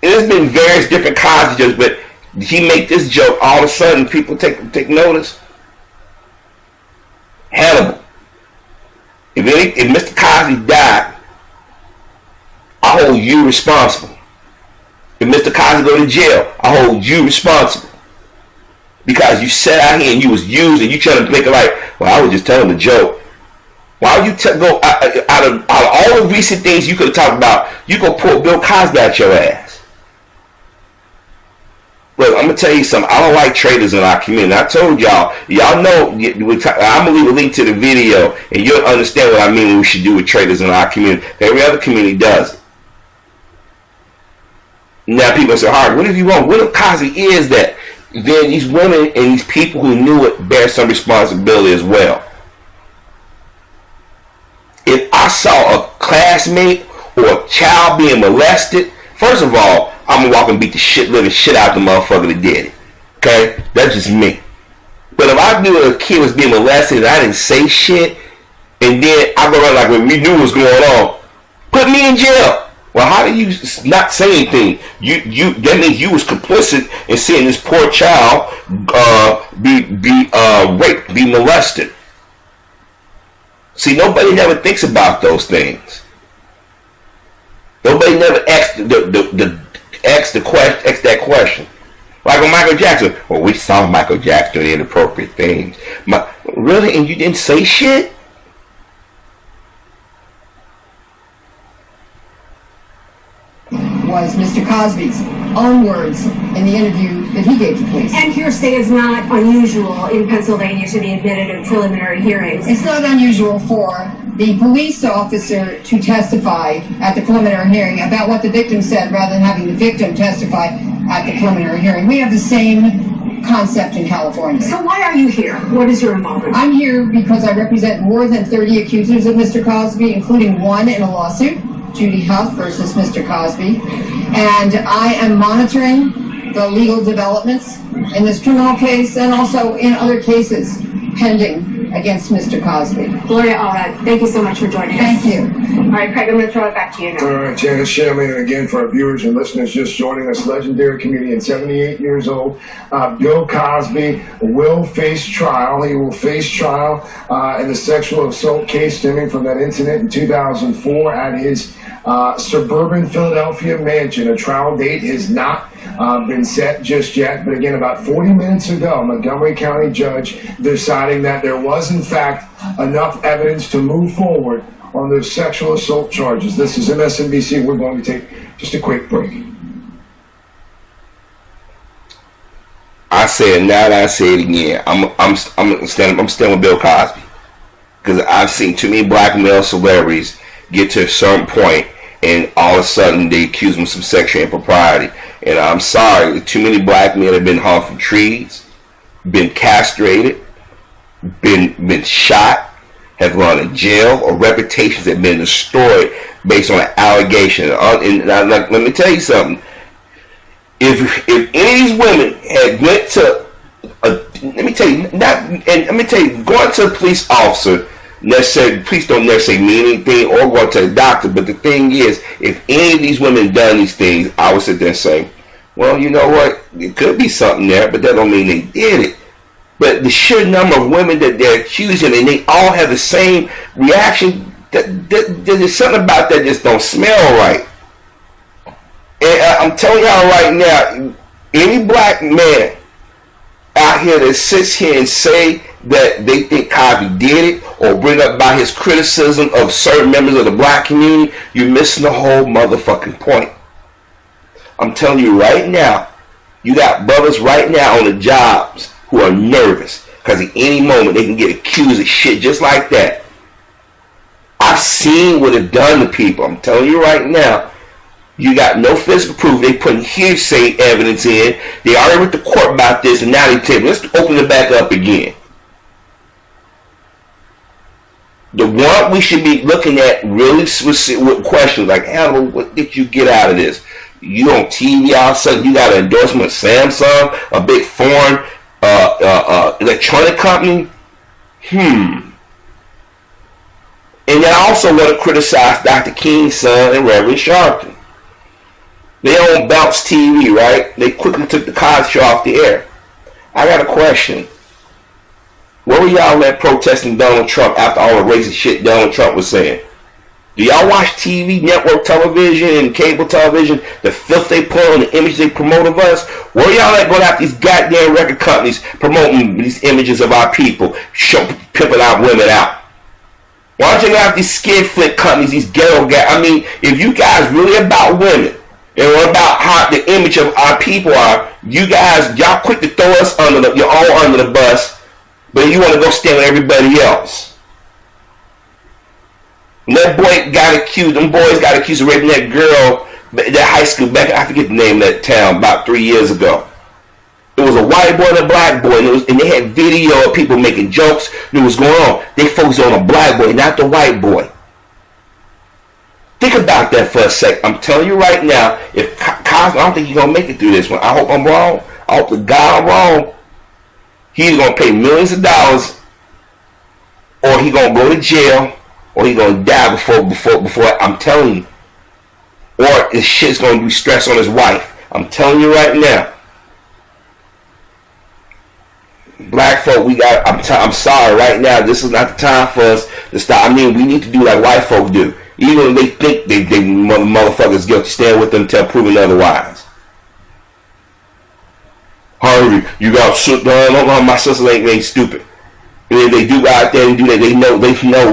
There's been various different Cosby jokes, but he make this joke, all of a sudden people take notice. Hannibal. If Mr. Cosby died, I hold you responsible. If Mr. Cosby go to jail, I hold you responsible. Because you sat out here and you was used and you trying to make it like, well, I was just telling a joke. Why would you go out of all the recent things you could have talked about, you go pull Bill Cosby out your ass? Look, I'm going to tell you something. I don't like traitors in our community. I told y'all know, I'm going to leave a link to the video, and you'll understand what I mean when we should do with traitors in our community. Every other community does it. Now people say, Harvey, what if you want? What if Cosby is that? Then these women and these people who knew it bear some responsibility as well. If I saw a classmate or a child being molested, first of all, I'm gonna walk and beat the living shit out the motherfucker that did it. Okay? That's just me. But if I knew a kid was being molested and I didn't say shit, and then I go around like when we knew what was going on, put me in jail. Well, how do you not say anything? That means you was complicit in seeing this poor child be raped, be molested. See, nobody never thinks about those things. Nobody never asks that question. Like with Michael Jackson. Well, we saw Michael Jackson doing inappropriate things. Really? And you didn't say shit? Was Mr. Cosby's own words in the interview that he gave to police. And hearsay is not unusual in Pennsylvania to be admitted in preliminary hearings. It's not unusual for the police officer to testify at the preliminary hearing about what the victim said rather than having the victim testify at the preliminary hearing. We have the same concept in California. So why are you here? What is your involvement? I'm here because I represent more than 30 accusers of Mr. Cosby, including one in a lawsuit, Judy Huff versus Mr. Cosby, and I am monitoring the legal developments in this criminal case and also in other cases pending against Mr. Cosby. Gloria Allred, thank you so much for joining us. Thank you. All right, Craig, I'm going to throw it back to you now. All right, Janice Shanley, and again for our viewers and listeners just joining us, legendary comedian, 78 years old. Bill Cosby will face trial. He will face trial in the sexual assault case stemming from that incident in 2004 at his suburban Philadelphia mansion. A trial date has not been set just yet, but again, about 40 minutes ago, Montgomery County judge deciding that there was in fact enough evidence to move forward on those sexual assault charges. This is MSNBC. We're going to take just a quick break. I say it now and I say it again. I'm standing with Bill Cosby because I've seen too many black male celebrities get to a certain point and all of a sudden they accuse them of some sexual impropriety. And I'm sorry, too many black men have been hung from trees, been castrated, been shot, have gone to jail, or reputations have been destroyed based on an allegation. And let me tell you something. If any of these women had went to, going to a police officer, police don't necessarily mean anything, or going to a doctor, but the thing is, if any of these women done these things, I would sit there and say, well, you know what, it could be something there, but that don't mean they did it. But the sheer number of women that they're accusing, and they all have the same reaction, there's something about that just don't smell right. And I'm telling y'all right now, any black man out here that sits here and say that they think Cosby did it, or bring up about his criticism of certain members of the black community, you're missing the whole motherfucking point. I'm telling you right now, You got brothers right now on the jobs who are nervous because at any moment they can get accused of shit just like that. I've seen what it's done to people. I'm telling you right now. You got no physical proof. They putting hearsay evidence in. They already went to court about this, and now they tell me, let's open it back up again. The one we should be looking at really with questions like, Hannibal, what did you get out of this? You on TV all of a sudden, you got an endorsement of Samsung, a big foreign electronic company. And then I also want to criticize Dr. King's son and Reverend Sharpton. They own Bounce TV, right? They quickly took the Cosby show off the air. I got a question. Where were y'all at protesting Donald Trump after all the racist shit Donald Trump was saying? Do y'all watch TV, network television, and cable television, the filth they put on, the image they promote of us? Where y'all at going after these goddamn record companies promoting these images of our people, pimping our women out? Why don't you go after these skin flick companies, these ghetto guys? I mean, if you guys really about women, and what about how the image of our people are, you guys, y'all quick to throw us under you're all under the bus, but you want to go stand with everybody else. And that boy got accused, them boys got accused of raping that girl, that high school, back, I forget the name of that town, about 3 years ago. It was a white boy and a black boy, and they had video of people making jokes, and what was going on. They focused on a black boy, not the white boy. Think about that for a sec. I'm telling you right now, if Cosby, I don't think he's going to make it through this one. I hope I'm wrong. I hope the God I'm wrong. He's going to pay millions of dollars, or he's going to go to jail, or he's going to die before, I'm telling you. Or his shit's going to be stressed on his wife. I'm telling you right now. Black folk, I'm sorry right now, this is not the time for us to stop. I mean, we need to do like white folk do. Even if they think they motherfuckers guilty, stand with them until proven otherwise. Harvey, you got sit down. My sisters ain't stupid. And if they do go out there and do that, they know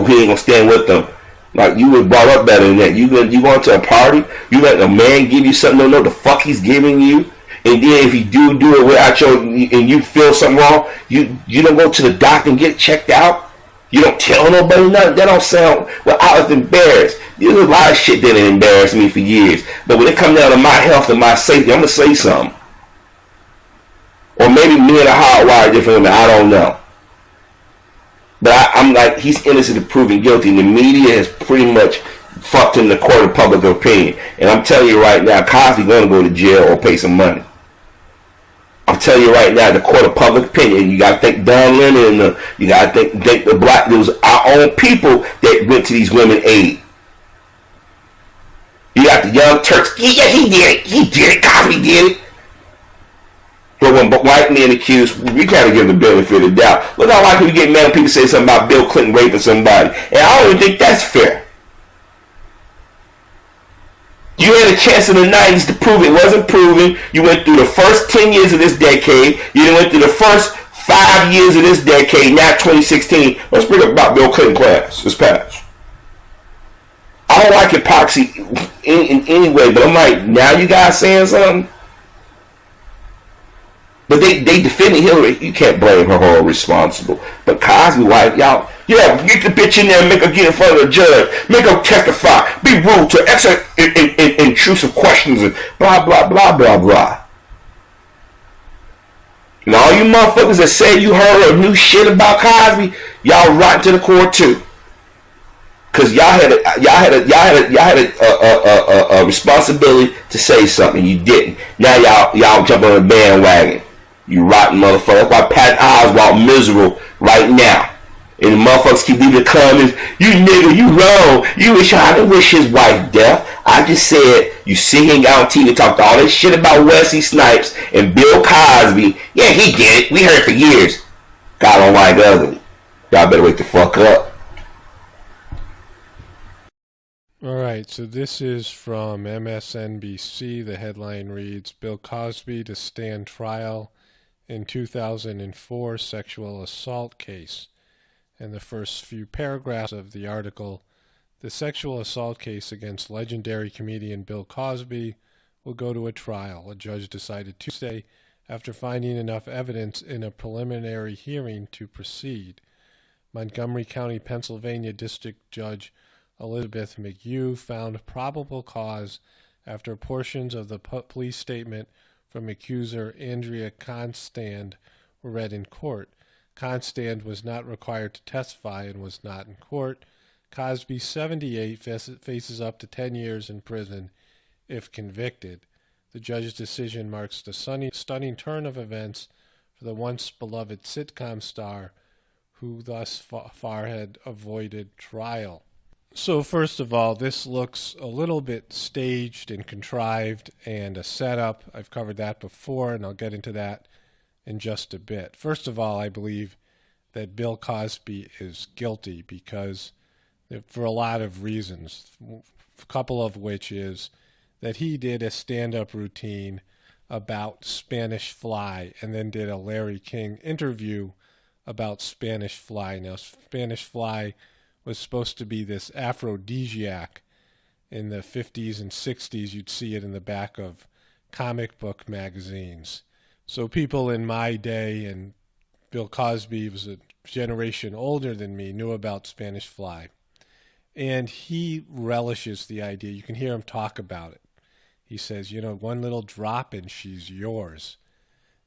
he ain't gonna stand with them. Like, you was brought up better than that. You going to a party, you let a man give you something, don't know the fuck he's giving you. And then if you do it without and you feel something wrong, you don't go to the doctor and get checked out. You don't tell nobody nothing. That don't sound, well, I was embarrassed. There's a lot of shit that embarrassed me for years. But when it comes down to my health and my safety, I'm going to say something. Or maybe me and a hardwired differently, I don't know. But I'm like, he's innocent of proven guilty. And the media has pretty much fucked him in the court of public opinion. And I'm telling you right now, Cosby going to go to jail or pay some money. I'm telling you right now, the court of public opinion, you got to think Don Lennon, and you got to think the black, there was our own people that went to these women aid. You got the Young Turks, yeah, he did it, Cosby did it. But when white men accused, we got to give the benefit of the doubt. Look how white people get mad when people say something about Bill Clinton raping somebody. And I don't even think that's fair. You had a chance in the 90s to prove it wasn't proven. You went through the first 10 years of this decade. You went through the first 5 years of this decade, now 2016. Let's bring up about Bill Clinton class. This past. I don't like hypocrisy in any way, but I'm like, now you guys saying something? But they defended Hillary. You can't blame her responsible. But Cosby, wife, y'all, yeah, get the bitch in there and make her get in front of the judge. Make her testify. Be rude to answer intrusive questions and blah, blah, blah, blah, blah. And all you motherfuckers that say you heard or knew shit about Cosby, y'all rotten to the core too. Cause y'all had a responsibility to say something. You didn't. Now y'all jump on the bandwagon. You rotten motherfucker. That's why Pat Oswalt miserable right now. And the motherfuckers keep leaving comments. You nigga, you wrong. I didn't wish his wife death. I just said, you see him out on TV and talk all this shit about Wesley Snipes and Bill Cosby. Yeah, he did it. We heard it for years. God don't like ugly. Y'all better wake the fuck up. All right, so this is from MSNBC. The headline reads, Bill Cosby to stand trial in 2004 sexual assault case. And the first few paragraphs of the article, the sexual assault case against legendary comedian Bill Cosby will go to a trial. A judge decided Tuesday after finding enough evidence in a preliminary hearing to proceed. Montgomery County, Pennsylvania District Judge Elizabeth McHugh found probable cause after portions of the police statement from accuser Andrea Constand were read in court. Constand was not required to testify and was not in court. Cosby, 78, faces up to 10 years in prison if convicted. The judge's decision marks the stunning turn of events for the once beloved sitcom star who thus far had avoided trial. So first of all, this looks a little bit staged and contrived and a setup. I've covered that before, and I'll get into that in just a bit. First of all, I believe that Bill Cosby is guilty because for a lot of reasons, a couple of which is that he did a stand-up routine about Spanish fly and then did a Larry King interview about Spanish fly. Now, Spanish fly was supposed to be this aphrodisiac. In the 50s and 60s, you'd see it in the back of comic book magazines. So people in my day, and Bill Cosby was a generation older than me, knew about Spanish fly. And he relishes the idea. You can hear him talk about it. He says, one little drop and she's yours.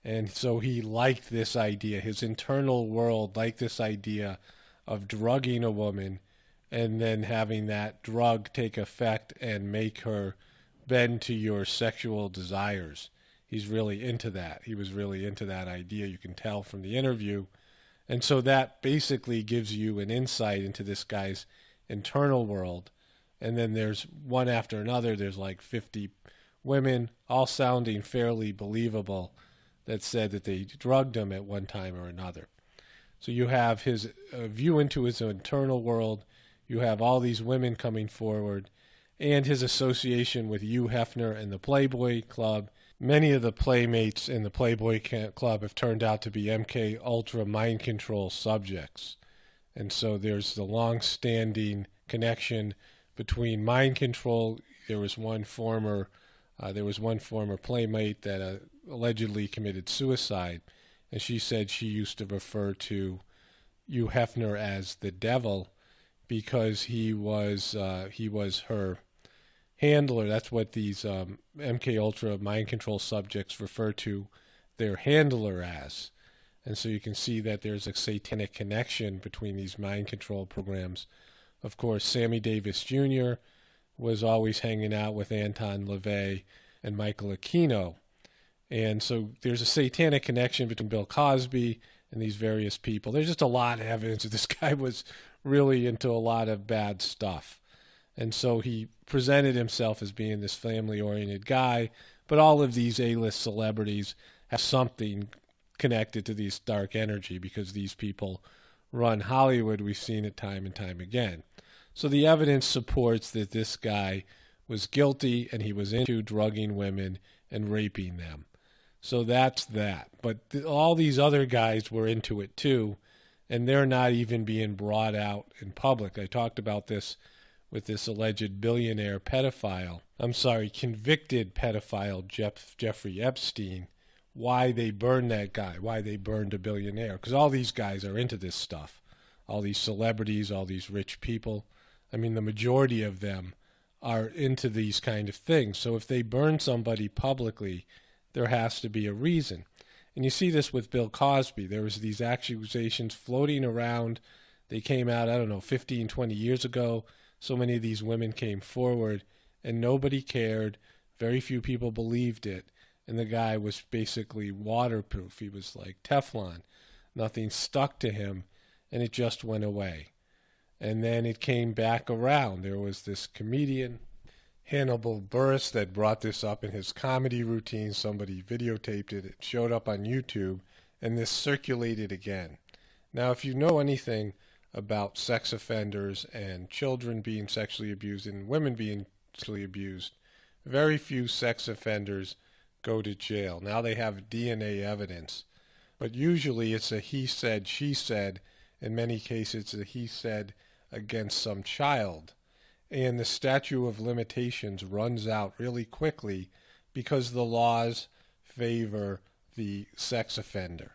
And so he liked this idea. His internal world liked this idea of drugging a woman and then having that drug take effect and make her bend to your sexual desires. He's really into that. He was really into that idea. You can tell from the interview. And so that basically gives you an insight into this guy's internal world. And then there's one after another. There's like 50 women, all sounding fairly believable, that said that they drugged him at one time or another. So you have his view into his internal world. You have all these women coming forward and his association with Hugh Hefner and the Playboy Club. Many of the playmates in the Playboy Club have turned out to be MK Ultra mind control subjects. And so there's the long-standing connection between mind control. There was one former playmate that allegedly committed suicide, and she said she used to refer to Hugh Hefner as the devil because he was her handler. That's what these MK Ultra mind control subjects refer to their handler as. And so you can see that there's a satanic connection between these mind control programs. Of course, Sammy Davis Jr. was always hanging out with Anton LaVey and Michael Aquino. And so there's a satanic connection between Bill Cosby and these various people. There's just a lot of evidence that this guy was really into a lot of bad stuff. And so he presented himself as being this family-oriented guy, but all of these A-list celebrities have something connected to this dark energy because these people run Hollywood. We've seen it time and time again. So the evidence supports that this guy was guilty and he was into drugging women and raping them. So that's that. But all these other guys were into it too, and they're not even being brought out in public. I talked about this with this alleged convicted pedophile Jeffrey Epstein, why they burned that guy, why they burned a billionaire. Because all these guys are into this stuff. All these celebrities, all these rich people. I mean, the majority of them are into these kind of things. So if they burn somebody publicly, there has to be a reason. And you see this with Bill Cosby. There was these accusations floating around. They came out, 15, 20 years ago. So many of these women came forward, and nobody cared. Very few people believed it. And the guy was basically waterproof. He was like Teflon. Nothing stuck to him, and it just went away. And then it came back around. There was this comedian, Hannibal Buress, that brought this up in his comedy routine. Somebody videotaped it. It showed up on YouTube, and this circulated again. Now, if you know anything about sex offenders and children being sexually abused and women being sexually abused, very few sex offenders go to jail. Now they have DNA evidence, but usually it's a he said, she said. In many cases, it's a he said against some child. And the statute of limitations runs out really quickly because the laws favor the sex offender,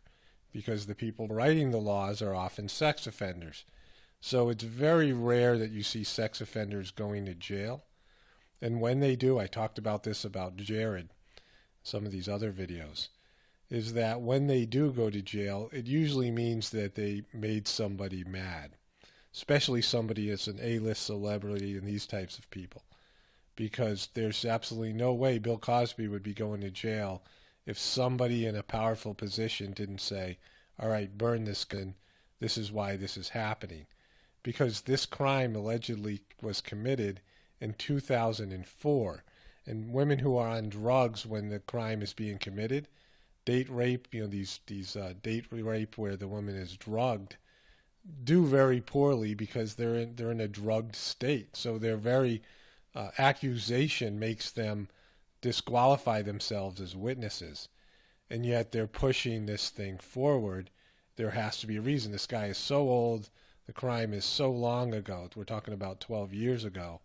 because the people writing the laws are often sex offenders. So it's very rare that you see sex offenders going to jail. And when they do, I talked about this about Jared, some of these other videos, is that when they do go to jail, it usually means that they made somebody mad, especially somebody that's an A-list celebrity and these types of people, because there's absolutely no way Bill Cosby would be going to jail if somebody in a powerful position didn't say, all right, burn this gun, this is why this is happening. Because this crime allegedly was committed in 2004, and women who are on drugs when the crime is being committed, date rape, these date rape where the woman is drugged, do very poorly because they're in a drugged state. So their very accusation makes them disqualify themselves as witnesses, and yet they're pushing this thing forward. There has to be a reason. This guy is so old, the crime is so long ago, we're talking about 12 years ago,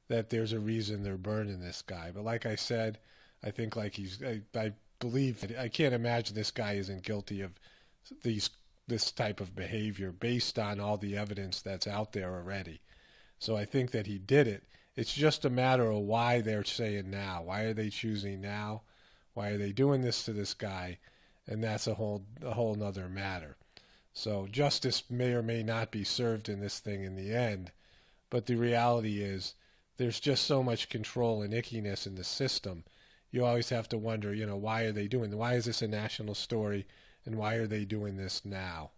that there's a reason they're burning this guy. But like I said, I think I believe, I can't imagine this guy isn't guilty of this type of behavior based on all the evidence that's out there already. So I think that he did it. It's just a matter of why they're saying now. Why are they choosing now? Why are they doing this to this guy? And that's a whole nother matter. So justice may or may not be served in this thing in the end, but the reality is there's just so much control and ickiness in the system. You always have to wonder, why are they doing? Why is this a national story, and why are they doing this now?